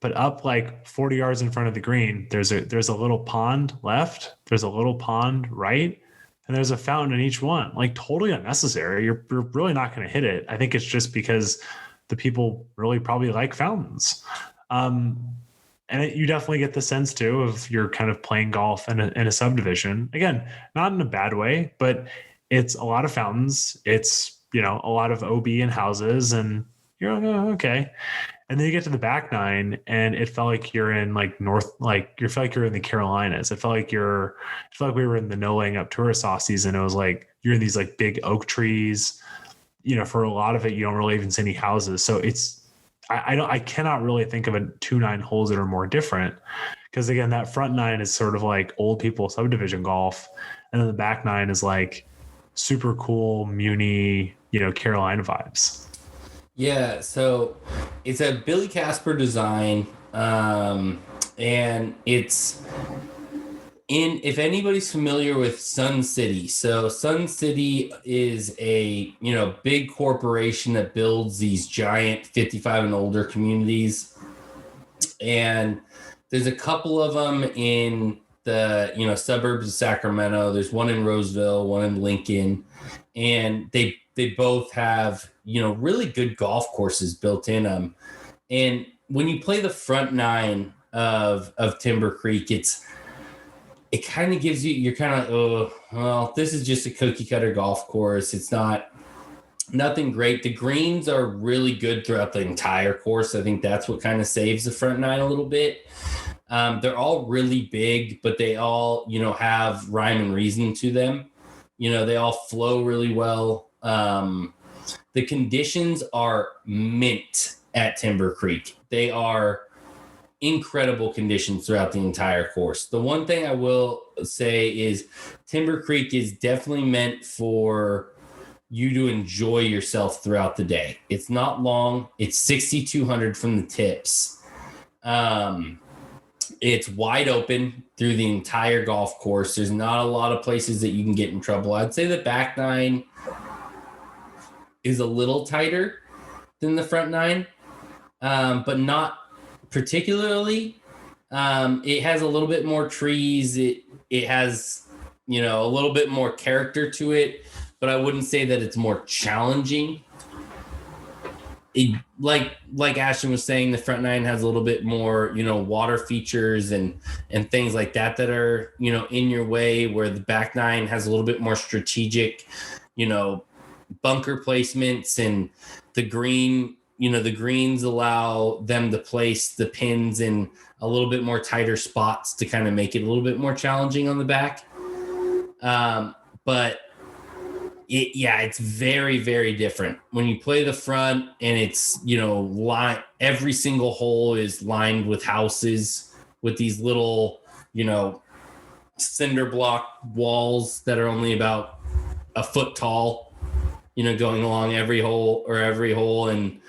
but up like 40 yards in front of the green, there's a little pond left, there's a little pond right, and there's a fountain in each one. Like totally unnecessary. You're really not going to hit it. I think it's just because the people really probably like fountains. You definitely get the sense too of you're kind of playing golf in a subdivision. Again, not in a bad way, but it's a lot of fountains. It's, a lot of OB and houses, and you're like, oh, okay. And then you get to the back nine, and it felt like you're in like you felt like you're in the Carolinas. It felt like we were in the no laying up tourist off season. It was like you're in these like big oak trees. For a lot of it, you don't really even see any houses. So I cannot really think of 2-9 holes that are more different, because again, that front nine is sort of like old people subdivision golf, and then the back nine is like super cool Muni, Carolina vibes. Yeah, so it's a Billy Casper design, and it's if anybody's familiar with Sun City. So Sun City is a big corporation that builds these giant 55 and older communities, and there's a couple of them in the suburbs of Sacramento. There's one in Roseville, one in Lincoln, and they both have really good golf courses built in them. And when you play the front nine of Timber Creek, it kind of gives you're kind of, oh, well, this is just a cookie cutter golf course. It's nothing great. The greens are really good throughout the entire course. I think that's what kind of saves the front nine a little bit. They're all really big, but they all, have rhyme and reason to them. They all flow really well. The conditions are mint at Timber Creek. They are incredible conditions throughout the entire course. The one thing I will say is Timber Creek is definitely meant for you to enjoy yourself throughout the day. It's not long. It's 6,200 from the tips. It's wide open through the entire golf course. There's not a lot of places that you can get in trouble. I'd say the back nine is a little tighter than the front nine, but not particularly. It has a little bit more trees. It has, a little bit more character to it, but I wouldn't say that it's more challenging. Like Ashton was saying, the front nine has a little bit more, water features and things like that are, in your way, where the back nine has a little bit more strategic, bunker placements, and the green, the greens allow them to place the pins in a little bit more tighter spots to kind of make it a little bit more challenging on the back. But it's very, very different when you play the front, and it's, every single hole is lined with houses with these little, cinder block walls that are only about a foot tall, going along every hole. And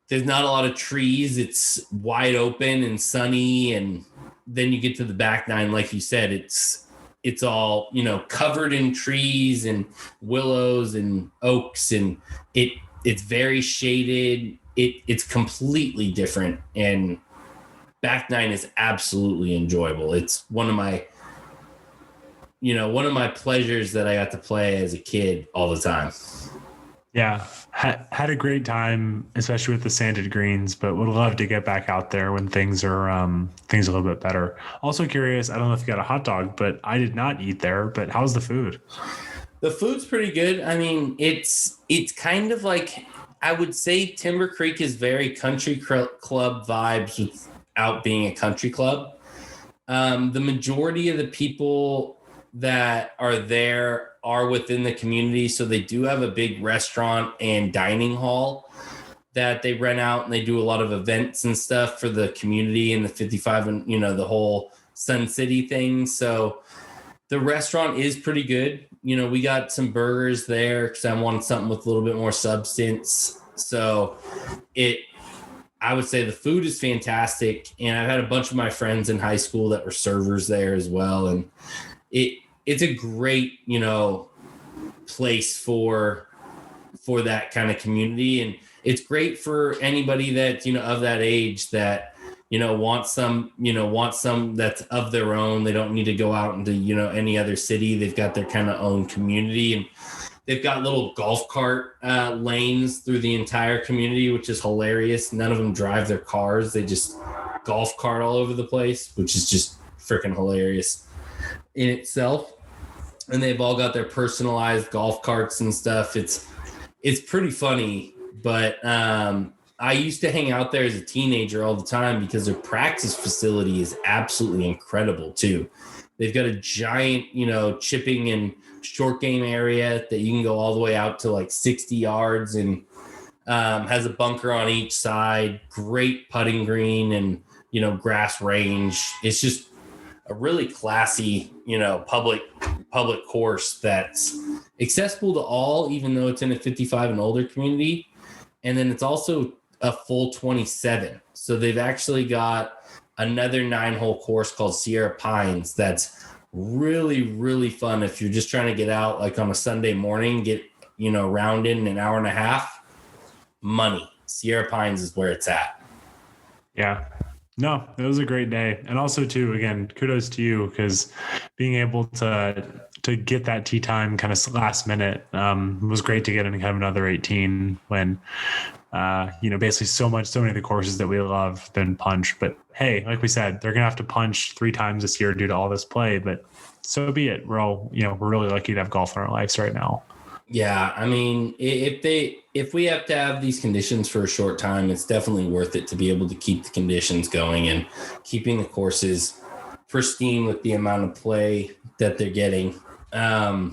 there's not a lot of trees. It's wide open and sunny. And then you get to the back nine, like you said, it's all, covered in trees and willows and oaks, and it's very shaded. It's completely different, and back nine is absolutely enjoyable. It's one of my pleasures that I got to play as a kid all the time. Yeah. Had a great time, especially with the sanded greens, but would love to get back out there when things are a little bit better. Also curious, I don't know if you got a hot dog, but I did not eat there, but how's the food? The food's pretty good. I mean, it's kind of like, I would say Timber Creek is very country club vibes without being a country club. The majority of the people that are there are within the community, so they do have a big restaurant and dining hall that they rent out, and they do a lot of events and stuff for the community and the 55 and the whole Sun City thing. So the restaurant is pretty good. We got some burgers there because I wanted something with a little bit more substance. So I would say the food is fantastic, and I've had a bunch of my friends in high school that were servers there as well, and it's a great, place for that kind of community. And it's great for anybody that, of that age that, wants some that's of their own. They don't need to go out into, any other city. They've got their kind of own community. And They've got little golf cart lanes through the entire community, which is hilarious. None of them drive their cars. They just golf cart all over the place, which is just freaking hilarious in itself. And they've all got their personalized golf carts and stuff. It's pretty funny, but I used to hang out there as a teenager all the time because their practice facility is absolutely incredible too. They've got a giant, chipping and short game area that you can go all the way out to like 60 yards and has a bunker on each side, great putting green and, grass range. It's just a really classy, public course that's accessible to all, even though it's in a 55 and older community. And then it's also a full 27. So they've actually got another 9-hole course called Sierra Pines that's really, really fun if you're just trying to get out like on a Sunday morning, get, round in an hour and a half. Money. Sierra Pines is where it's at. Yeah. No, it was a great day. And also too, again, kudos to you because being able to get that tee time kind of last minute was great to get in kind of another 18 when, basically so many of the courses that we love have been punched. But hey, like we said, they're going to have to punch 3 times this year due to all this play, but so be it. We're all, we're really lucky to have golf in our lives right now. Yeah. I mean, if we have to have these conditions for a short time, it's definitely worth it to be able to keep the conditions going and keeping the courses pristine with the amount of play that they're getting. I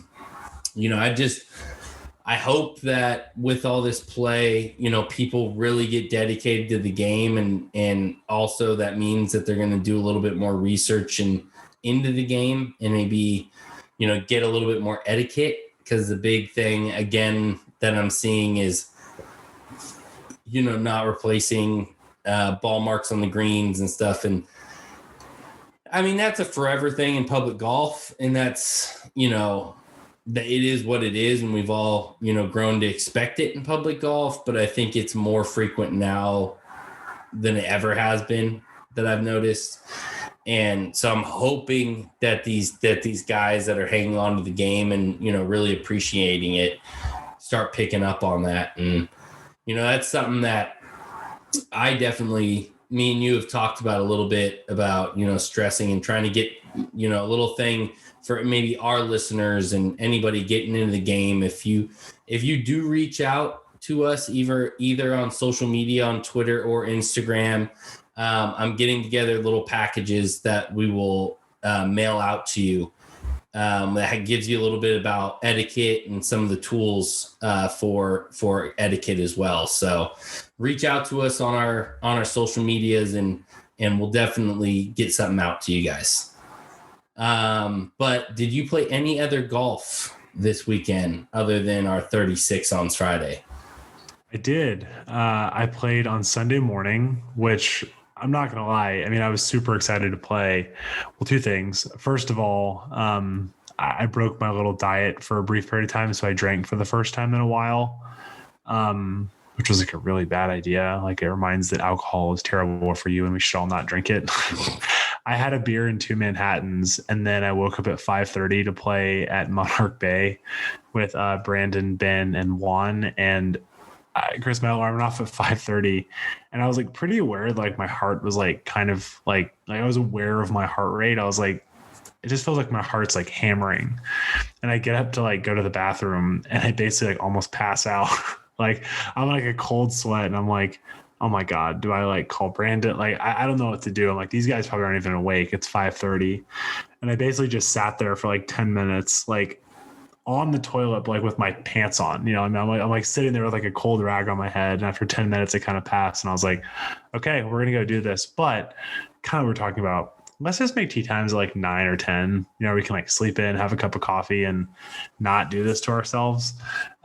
hope that with all this play, people really get dedicated to the game and also that means that they're going to do a little bit more research into the game and maybe, get a little bit more etiquette. Because the big thing, again, that I'm seeing is, not replacing ball marks on the greens and stuff. And, I mean, that's a forever thing in public golf. And that's, that it is what it is. And we've all, grown to expect it in public golf. But I think it's more frequent now than it ever has been that I've noticed. And so I'm hoping that these guys that are hanging on to the game and, really appreciating it start picking up on that. And, that's something that I definitely, me and you have talked about a little bit about, stressing and trying to get, a little thing for maybe our listeners and anybody getting into the game. If you do reach out to us, either on social media, on Twitter or Instagram, I'm getting together little packages that we will mail out to you that gives you a little bit about etiquette and some of the tools for etiquette as well. So reach out to us on our social medias and we'll definitely get something out to you guys. But did you play any other golf this weekend other than our 36 on Friday? I did. I played on Sunday morning, which I'm not going to lie. I mean, I was super excited to play. Well, 2 things. First of all, I broke my little diet for a brief period of time. So I drank for the first time in a while, which was like a really bad idea. Like it reminds that alcohol is terrible for you and we should all not drink it. I had a beer and 2 Manhattans, and then I woke up at 5:30 to play at Monarch Bay with Brandon, Ben, and Juan. And Chris, my alarm went off at 5:30, and I was like pretty aware, like my heart was like kind of like I was aware of my heart rate. I was like, it just feels like my heart's like hammering, and I get up to like go to the bathroom, and I basically like almost pass out. Like I'm like a cold sweat, and I'm like, oh my God, do I like call Brandon? Like I don't know what to do. I'm like, these guys probably aren't even awake. It's 5:30, and I basically just sat there for like 10 minutes, like on the toilet, like with my pants on, I mean, I'm like sitting there with like a cold rag on my head. And after 10 minutes, it kind of passed. And I was like, okay, we're going to go do this. But kind of we're talking about, let's just make tee times at like 9 or 10, we can like sleep in, have a cup of coffee and not do this to ourselves.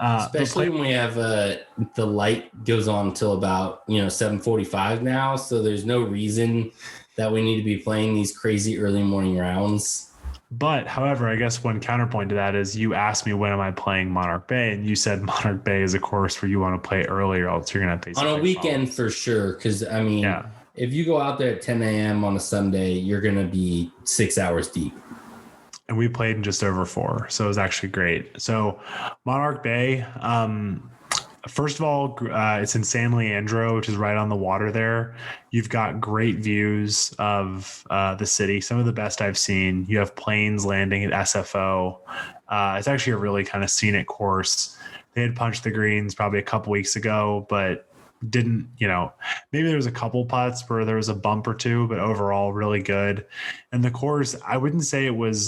Especially when we have the light goes on until about, 7:45 now. So there's no reason that we need to be playing these crazy early morning rounds. But however, I guess one counterpoint to that is you asked me when am I playing Monarch Bay, and you said Monarch Bay is a course where you want to play early or else you're going to on a weekend for sure. Because I mean, if you go out there at 10 a.m. on a Sunday, you're going to be 6 hours deep. and we played in just over 4. So it was actually great. So Monarch Bay, first of all, it's in San Leandro, which is right on the water there. You've got great views of the city, some of the best I've seen. You have planes landing at SFO. It's actually a really kind of scenic course. They had punched the greens probably a couple weeks ago, but didn't, maybe there was a couple putts where there was a bump or two, but overall really good. And the course, I wouldn't say it was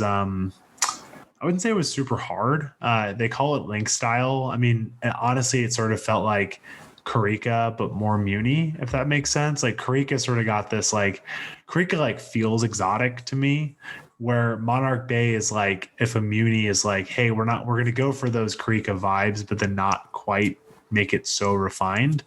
super hard. They call it link style. I mean, honestly, it sort of felt like Carica, but more Muni, if that makes sense. Like Carica sort of got this, like Carica like feels exotic to me, where Monarch Bay is like, if a Muni is like, hey, we're going to go for those Carica vibes, but then not quite make it so refined.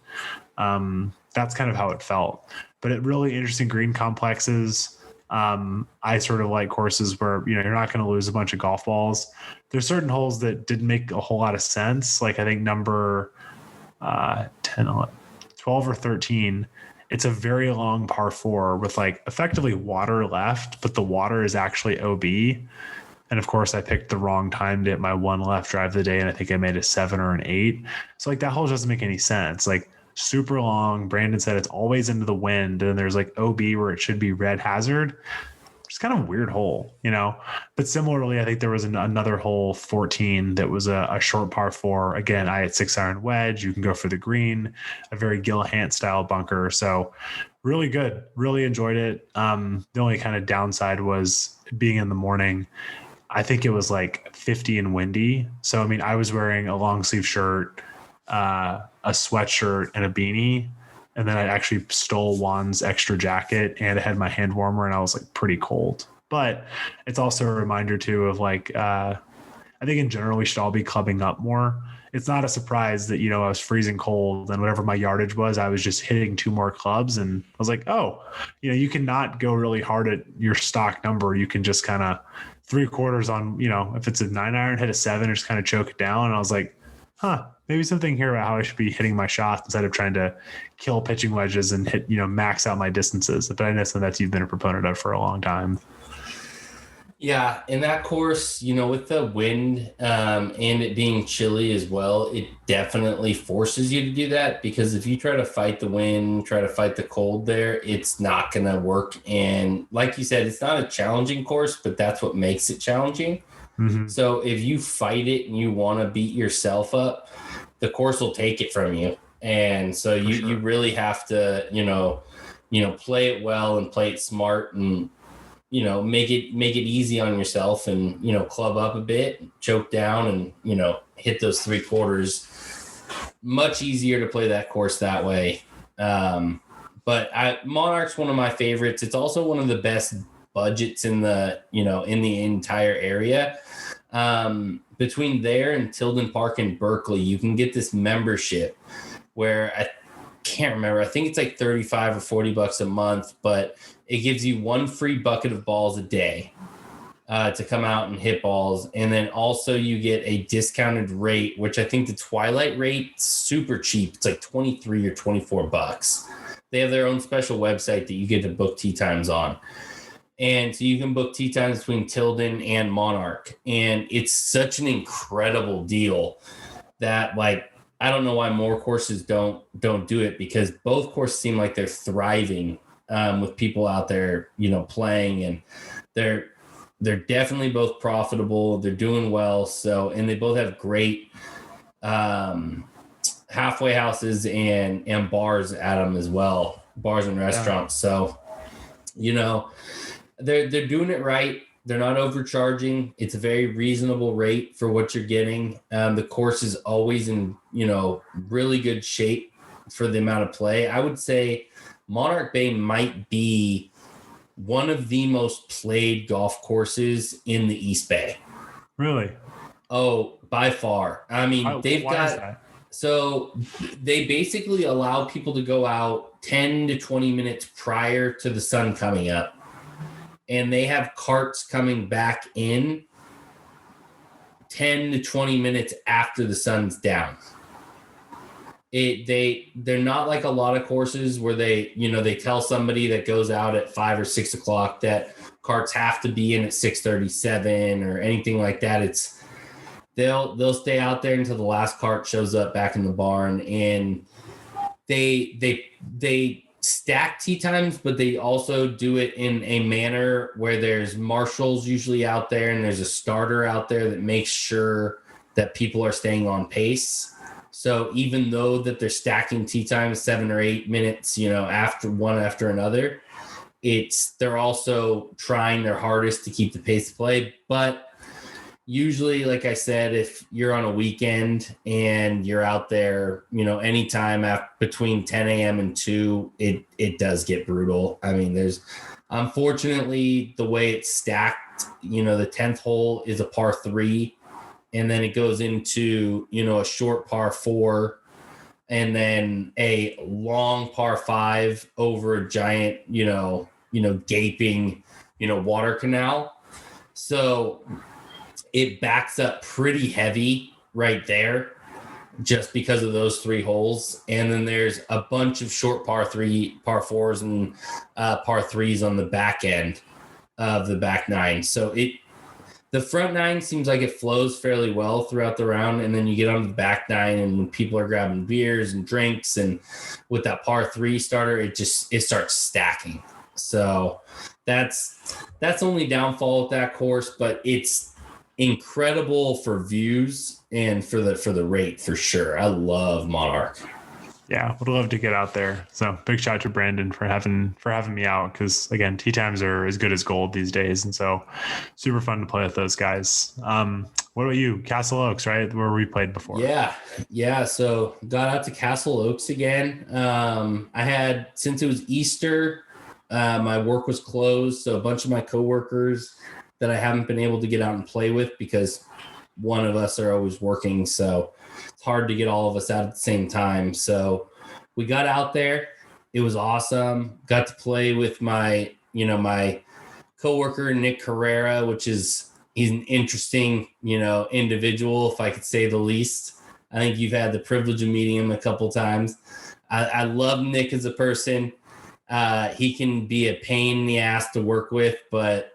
That's kind of how it felt, but it really interesting green complexes. I sort of like courses where, you're not going to lose a bunch of golf balls. There's certain holes that didn't make a whole lot of sense. Like I think number 10, 11, 12 or 13, it's a very long par 4 with like effectively water left, but the water is actually OB. And of course I picked the wrong time to hit my 1 left drive of the day. And I think I made a 7 or an 8. So like that hole doesn't make any sense. Like super long. Brandon said it's always into the wind. And there's like OB where it should be red hazard. It's kind of a weird hole, but similarly, I think there was another hole 14 that was a short par 4. Again, I had 6-iron wedge. You can go for the green, a very Gil Hant style bunker. So really good. Really enjoyed it. The only kind of downside was being in the morning. I think it was like 50 and windy. So, I mean, I was wearing a long sleeve shirt, a sweatshirt and a beanie. And then I actually stole Juan's extra jacket and I had my hand warmer and I was like pretty cold. But it's also a reminder too of like, I think in general, we should all be clubbing up more. It's not a surprise that, I was freezing cold and whatever my yardage was, I was just hitting 2 more clubs. And I was like, oh, you cannot go really hard at your stock number. You can just kind of 3/4 on, if it's a 9-iron, hit a 7 or just kind of choke it down. And I was like, maybe something here about how I should be hitting my shots instead of trying to kill pitching wedges and hit, max out my distances. But I know something that you've been a proponent of for a long time. Yeah, in that course, with the wind and it being chilly as well, it definitely forces you to do that, because if you try to fight the wind, try to fight the cold there, it's not going to work. And like you said, it's not a challenging course, but that's what makes it challenging. Mm-hmm. So if you fight it and you want to beat yourself up, the course will take it from you. And so you really have to, play it well and play it smart and, make it easy on yourself and, club up a bit, choke down and, hit those 3/4. Much easier to play that course that way. But Monarch's one of my favorites. It's also one of the best budgets in the, in the entire area. Between there and Tilden Park in Berkeley, you can get this membership where I can't remember. I think it's like $35 or $40 a month, but it gives you 1 free bucket of balls a day to come out and hit balls. And then also you get a discounted rate, which I think the Twilight rate super cheap. It's like $23 or $24. They have their own special website that you get to book tee times on. And so you can book tee times between Tilden and Monarch. And it's such an incredible deal that, like, I don't know why more courses don't do it, because both courses seem like they're thriving with people out there, playing, and they're definitely both profitable. They're doing well. So, and they both have great halfway houses and bars at them as well, bars and restaurants. Yeah. So, they're doing it right. They're not overcharging. It's a very reasonable rate for what you're getting. The course is always in, really good shape for the amount of play. I would say Monarch Bay might be one of the most played golf courses in the East Bay. Really? Oh, by far. I mean, so they basically allow people to go out 10 to 20 minutes prior to the sun coming up. And they have carts coming back in 10 to 20 minutes after the sun's down. They're not like a lot of courses where they tell somebody that goes out at 5 or 6 o'clock that carts have to be in at 6:37 or anything like that. It's they'll stay out there until the last cart shows up back in the barn, and they stack tee times, but they also do it in a manner where there's marshals usually out there and there's a starter out there that makes sure that people are staying on pace. So even though that they're stacking tee times 7 or 8 minutes, after another, they're also trying their hardest to keep the pace of play. But usually, like I said, if you're on a weekend and you're out there, anytime between 10 a.m. and 2, it does get brutal. I mean, there's unfortunately the way it's stacked, the 10th hole is a par 3. And then it goes into, a short par 4 and then a long par 5 over a giant, gaping, water canal. So it backs up pretty heavy right there just because of those 3 holes. And then there's a bunch of short par 4s and par 3s on the back end of the back 9. So the front 9 seems like it flows fairly well throughout the round, and then you get on the back 9, and when people are grabbing beers and drinks, and with that par 3 starter, it starts stacking. So that's only downfall with that course, but it's incredible for views and for the rate for sure. I love Monarch. Yeah, would love to get out there. So big shout out to Brandon for having me out, because again, tee times are as good as gold these days, and so super fun to play with those guys. What about you? Castle Oaks, right, where we played before? Yeah. So got out to Castle Oaks again. I had, since it was Easter, my work was closed, so a bunch of my coworkers that I haven't been able to get out and play with because one of us are always working, so it's hard to get all of us out at the same time. So we got out there. It was awesome. Got to play with my coworker, Nick Carrera, he's an interesting, individual, if I could say the least. I think you've had the privilege of meeting him a couple times. I love Nick as a person. He can be a pain in the ass to work with, but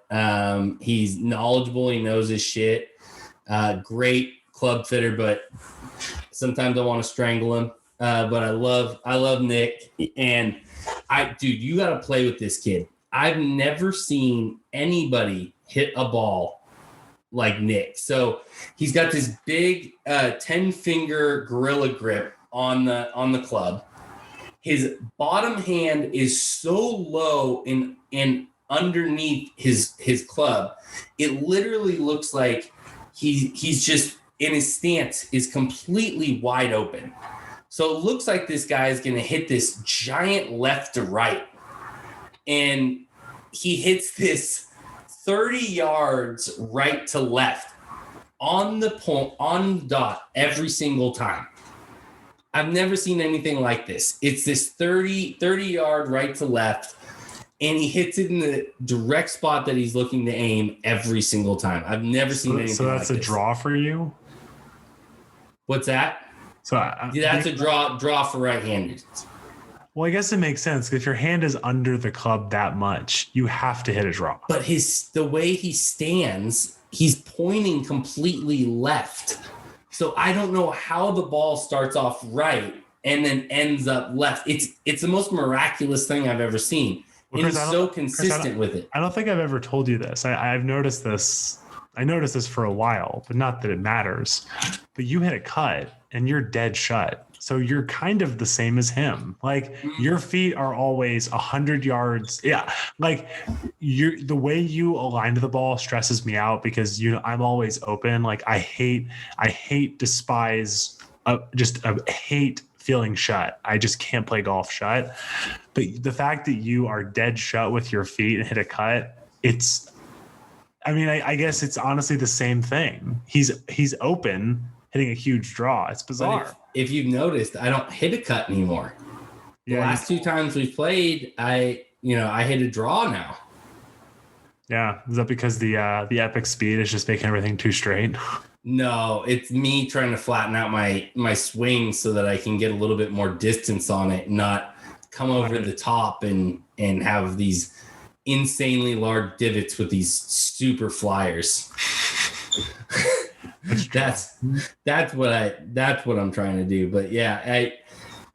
he's knowledgeable. He knows his shit. Great club fitter, but sometimes I want to strangle him. But I love Nick, and you got to play with this kid. I've never seen anybody hit a ball like Nick. So he's got this big 10-finger gorilla grip on the club. His bottom hand is so low in underneath his club, it literally looks like he's just, in his stance is completely wide open. So it looks like this guy is going to hit this giant left to right. And he hits this 30 yards right to left on the point, on the dot, every single time. I've never seen anything like this. It's this 30 yard right to left, and he hits it in the direct spot that he's looking to aim every single time. I've never seen anything like this. So that's a draw for you? What's that? So that's a draw for right-handed. Well, I guess it makes sense. If your hand is under the club that much, you have to hit a draw. But the way he stands, he's pointing completely left. So I don't know how the ball starts off right and then ends up left. It's the most miraculous thing I've ever seen. And he's so consistent with it. I don't think I've ever told you this. I've noticed this. I noticed this for a while, but not that it matters. But you hit a cut and you're dead shut. So you're kind of the same as him. Like your feet are always 100 yards. Yeah. Like the way you align to the ball stresses me out because I'm always open. Like I hate feeling shut. I just can't play golf shut. But the fact that you are dead shut with your feet and hit a cut, I guess it's honestly the same thing. He's open, hitting a huge draw. It's bizarre. If you've noticed, I don't hit a cut anymore. The last 2 times we've played, I hit a draw now. Yeah. Is that because the epic speed is just making everything too straight? No, it's me trying to flatten out my swing so that I can get a little bit more distance on it, not come over the top and have these insanely large divots with these super flyers. That's what I'm trying to do. But yeah,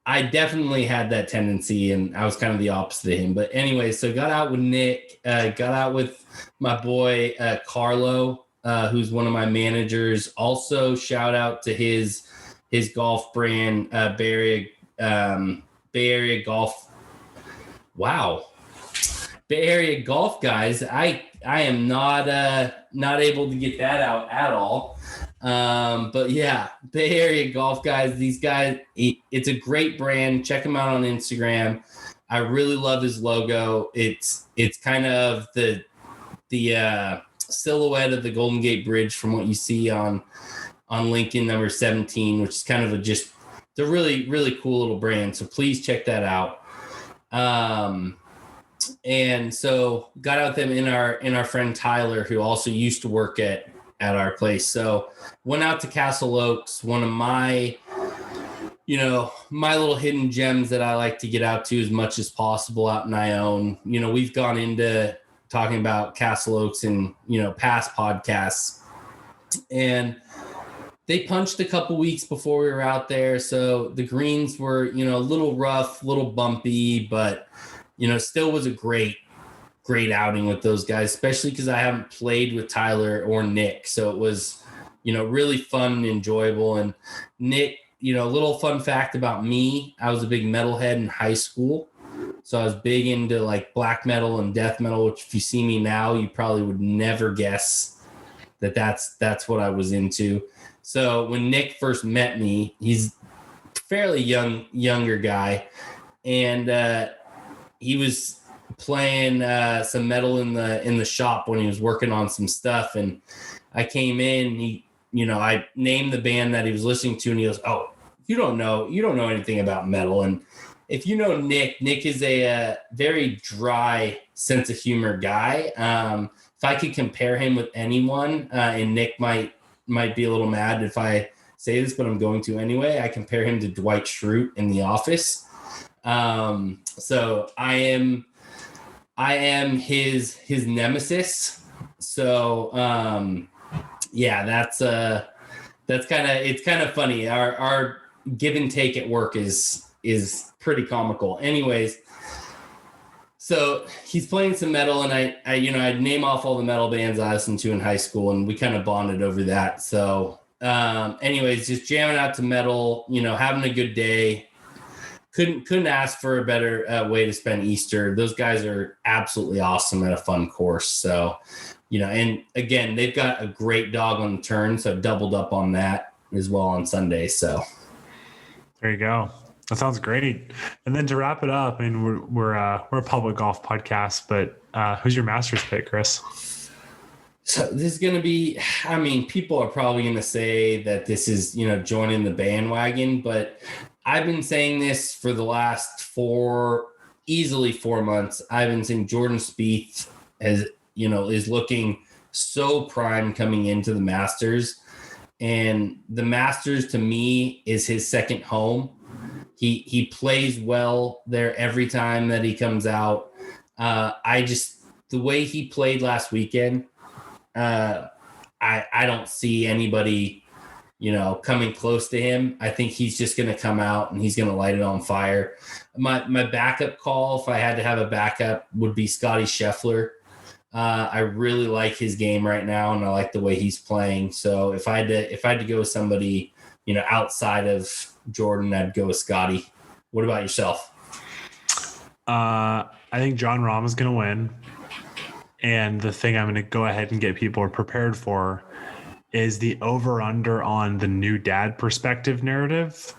I definitely had that tendency, and I was kind of the opposite of him. But anyway, so got out with Nick, got out with my boy Carlo, who's one of my managers. Also, shout out to his golf brand, Bay Area Golf. Wow, Bay Area Golf Guys. I am not able to get that out at all. But yeah, Bay Area Golf Guys, these guys, it's a great brand. Check them out on Instagram. I really love his logo. It's kind of the silhouette of the Golden Gate Bridge from what you see on Lincoln number 17, which is kind of it's a really, really cool little brand. So please check that out. And so got out them in our friend Tyler, who also used to work at our place. So went out to Castle Oaks, one of my little hidden gems that I like to get out to as much as possible out in Ione. We've gone into talking about Castle Oaks in, past podcasts, and they punched a couple weeks before we were out there. So the greens were, a little rough, a little bumpy, but, still was a great outing with those guys, especially because I haven't played with Tyler or Nick. So it was, really fun and enjoyable. And Nick, a little fun fact about me, I was a big metalhead in high school. So I was big into like black metal and death metal, which if you see me now, you probably would never guess that's what I was into. So when Nick first met me, he's a fairly younger guy. And he was playing some metal in the shop when he was working on some stuff. And I came in, I named the band that he was listening to, and he goes, "Oh, you don't know anything about metal." And if you know Nick is a very dry sense of humor guy. If I could compare him with anyone, and Nick might be a little mad if I say this, but I'm going to anyway. I compare him to Dwight Schrute in The Office. So I am his nemesis. So yeah, that's it's kind of funny. Our give and take at work is pretty comical. Anyways, so he's playing some metal, and I'd name off all the metal bands I listened to in high school, and we kind of bonded over that. So anyways, just jamming out to metal, having a good day. Couldn't ask for a better way to spend Easter. Those guys are absolutely awesome at a fun course. So, and again, they've got a great dog on the turn, so I've doubled up on that as well on Sunday. So there you go. That sounds great. And then to wrap it up, I mean, we're a public golf podcast, but who's your Masters pick, Chris? So this is going to be, people are probably going to say that this is, joining the bandwagon, but I've been saying this for the last easily 4 months. I've been saying Jordan Spieth is looking so prime coming into the Masters, and the Masters to me is his second home. He plays well there every time that he comes out. The way he played last weekend, I don't see anybody, coming close to him. I think he's just going to come out and he's going to light it on fire. My backup call, if I had to have a backup, would be Scotty Scheffler. I really like his game right now, and I like the way he's playing. So if I had to go with somebody, outside of Jordan, I'd go with Scotty. What about yourself? I think John Rahm is going to win. And the thing I'm going to go ahead and get people prepared for is the over-under on the new dad perspective narrative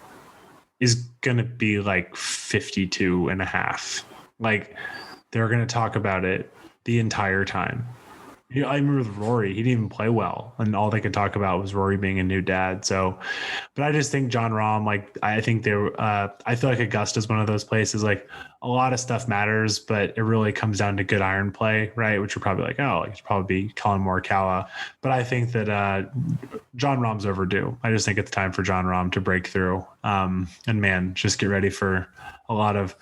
is going to be like 52.5. Like, they're going to talk about it the entire time. I remember with Rory, he didn't even play well, and all they could talk about was Rory being a new dad. So, but I just think John Rahm, like I think I feel like Augusta is one of those places. Like a lot of stuff matters, but it really comes down to good iron play, right? Which you're probably like, oh, it should probably be Colin Morikawa. But I think that John Rahm's overdue. I just think it's time for John Rahm to break through. And man, just get ready for a lot of.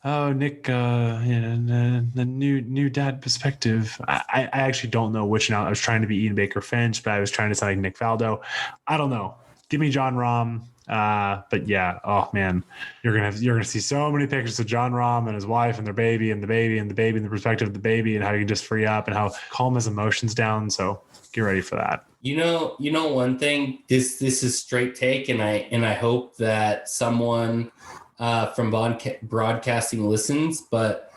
Oh, Nick, the new dad perspective. I actually don't know which now. I was trying to be Ian Baker Finch, but I was trying to sound like Nick Faldo. I don't know. Give me John Rahm. But yeah, oh man, you're gonna see so many pictures of John Rahm and his wife and their baby and the baby and the baby and the perspective of the baby and how you can just free up and how calm his emotions down. So get ready for that. You know one thing. This is straight take, and I hope that someone from broadcasting listens, but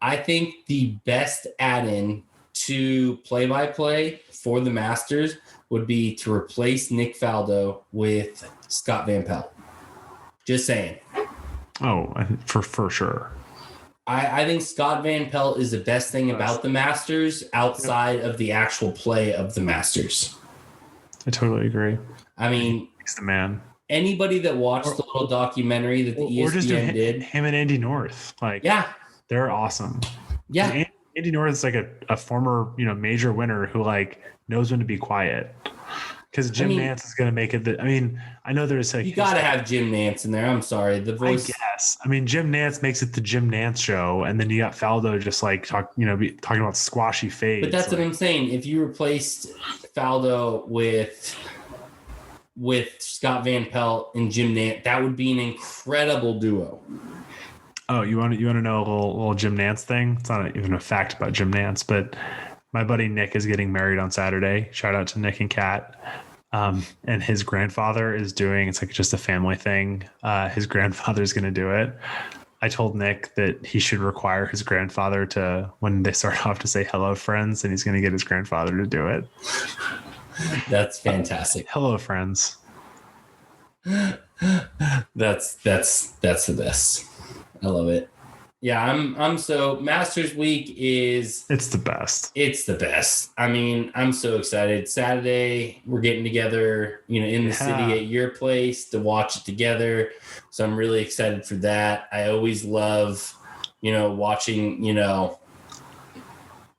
I think the best add-in to play-by-play for the Masters would be to replace Nick Faldo with Scott Van Pelt. Just saying. Oh, for sure. I think Scott Van Pelt is the best thing about the Masters outside of the actual play of the Masters. I totally agree. I mean, he's the man. Anybody that watched the little documentary that the ESPN did, him and Andy North, like they're awesome. Yeah, Andy North is like a former major winner who like knows when to be quiet. Because Jim Nantz is going to make it. I know there's like you got to have Jim Nantz in there. I'm sorry, the voice. I guess. Jim Nantz makes it the Jim Nantz show, and then you got Faldo just like talking about squashy fades. But that's what I'm saying. If you replaced Faldo with Scott Van Pelt and Jim Nantz, that would be an incredible duo. Oh, you want to know a little Jim Nantz thing? It's not even a fact about Jim Nantz, but my buddy Nick is getting married on Saturday. Shout out to Nick and Kat. And his grandfather is doing, it's like just a family thing. His grandfather's going to do it. I told Nick that he should require his grandfather to, when they start off, to say hello friends, and he's going to get his grandfather to do it. That's fantastic. Hello friends. That's the best. I love it. Yeah, I'm so Masters Week it's the best. It's the best. I'm so excited. Saturday we're getting together, in the city at your place to watch it together. So I'm really excited for that. I always love, watching,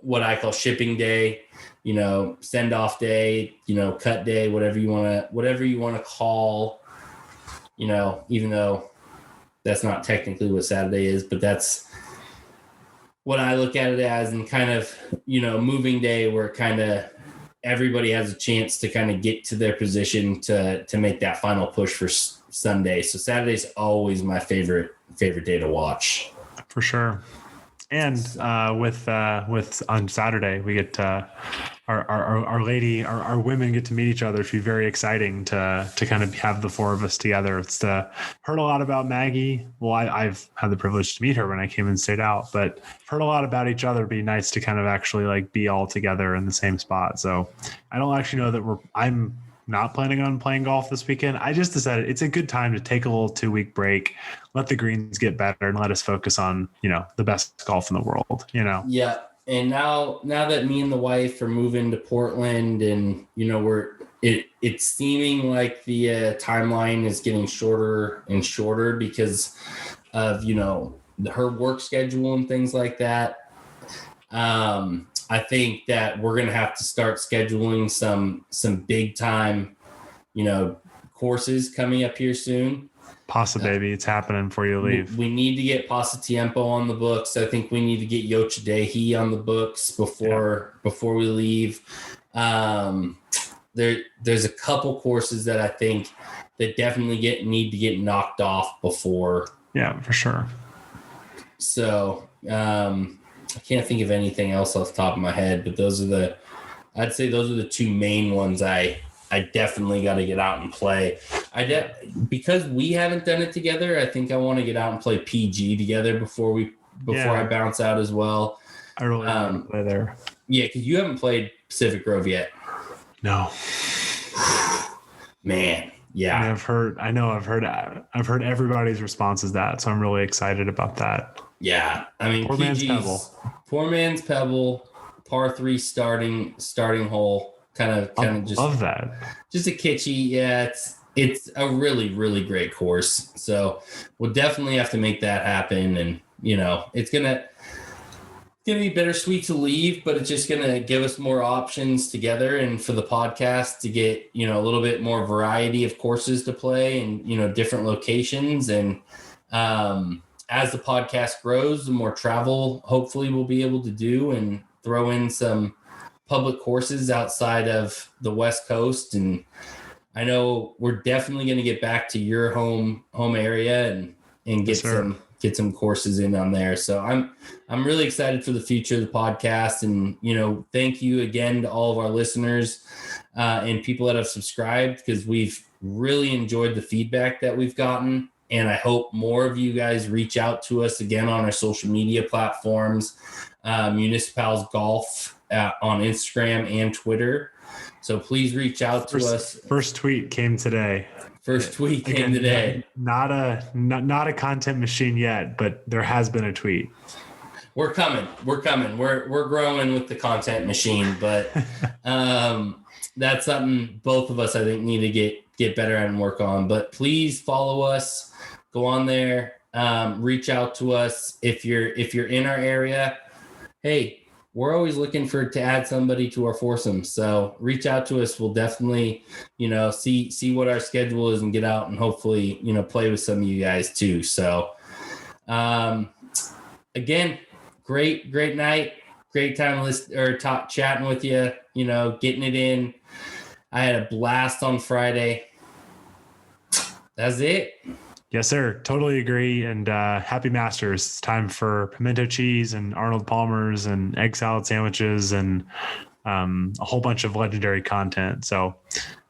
what I call shipping day, send off day, cut day, whatever you want to call, even though that's not technically what Saturday is, but that's what I look at it as, and kind of, moving day where kind of everybody has a chance to kind of get to their position to make that final push for Sunday. So Saturday's always my favorite day to watch. For sure. And with on Saturday, we get our lady, our women get to meet each other. It should be very exciting to kind of have the four of us together. It's heard a lot about Maggie. Well, I've had the privilege to meet her when I came and stayed out, but heard a lot about each other. It'd be nice to kind of actually like be all together in the same spot. So I don't actually know that I'm not planning on playing golf this weekend. I just decided it's a good time to take a little 2-week break, let the greens get better, and let us focus on, the best golf in the world, Yeah. And now that me and the wife are moving to Portland, and, it's seeming like the timeline is getting shorter and shorter because of, her work schedule and things like that. I think that we're going to have to start scheduling some big time, courses coming up here soon. Pasa baby, it's happening before you leave. We need to get Pasa Tiempo on the books. I think we need to get Yocha Dehi on the books before we leave. There's a couple courses that I think that definitely need to get knocked off before. Yeah, for sure. So I can't think of anything else off the top of my head, but I'd say those are the two main ones I definitely got to get out and play. Because we haven't done it together, I think I want to get out and play PG together before I bounce out as well. I really want to play there. Yeah, because you haven't played Pacific Grove yet. No. Man, yeah. I've heard everybody's response is that, so I'm really excited about that. Yeah, Poor PG's, man's Pebble. Poor man's Pebble. par 3 starting hole. Kind of just love that. Just a kitschy. Yeah, it's a really, really great course. So we'll definitely have to make that happen. And, it's gonna be bittersweet to leave, but it's just gonna give us more options together and for the podcast to get, a little bit more variety of courses to play and, different locations. And as the podcast grows, the more travel hopefully we'll be able to do and throw in some public courses outside of the West Coast. And I know we're definitely going to get back to your home area and get some courses in on there. So I'm really excited for the future of the podcast. And, thank you again to all of our listeners and people that have subscribed, because we've really enjoyed the feedback that we've gotten. And I hope more of you guys reach out to us again on our social media platforms, Municipals Golf on Instagram and Twitter. So please reach out to us. First tweet came today. Not a content machine yet, but there has been a tweet. We're coming. We're growing with the content machine, but that's something both of us I think need to get better at and work on. But please follow us. Go on there. Reach out to us if you're in our area. Hey, we're always looking to add somebody to our foursome. So reach out to us. We'll definitely, see what our schedule is and get out and hopefully, play with some of you guys too. So, again, great night. Great time chatting with you, getting it in. I had a blast on Friday. That's it. Yes, sir. Totally agree. And happy Masters. It's time for pimento cheese and Arnold Palmer's and egg salad sandwiches and a whole bunch of legendary content. So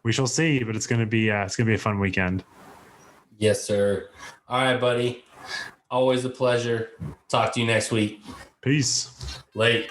we shall see, but it's going to be a fun weekend. Yes, sir. All right, buddy. Always a pleasure. Talk to you next week. Peace. Late.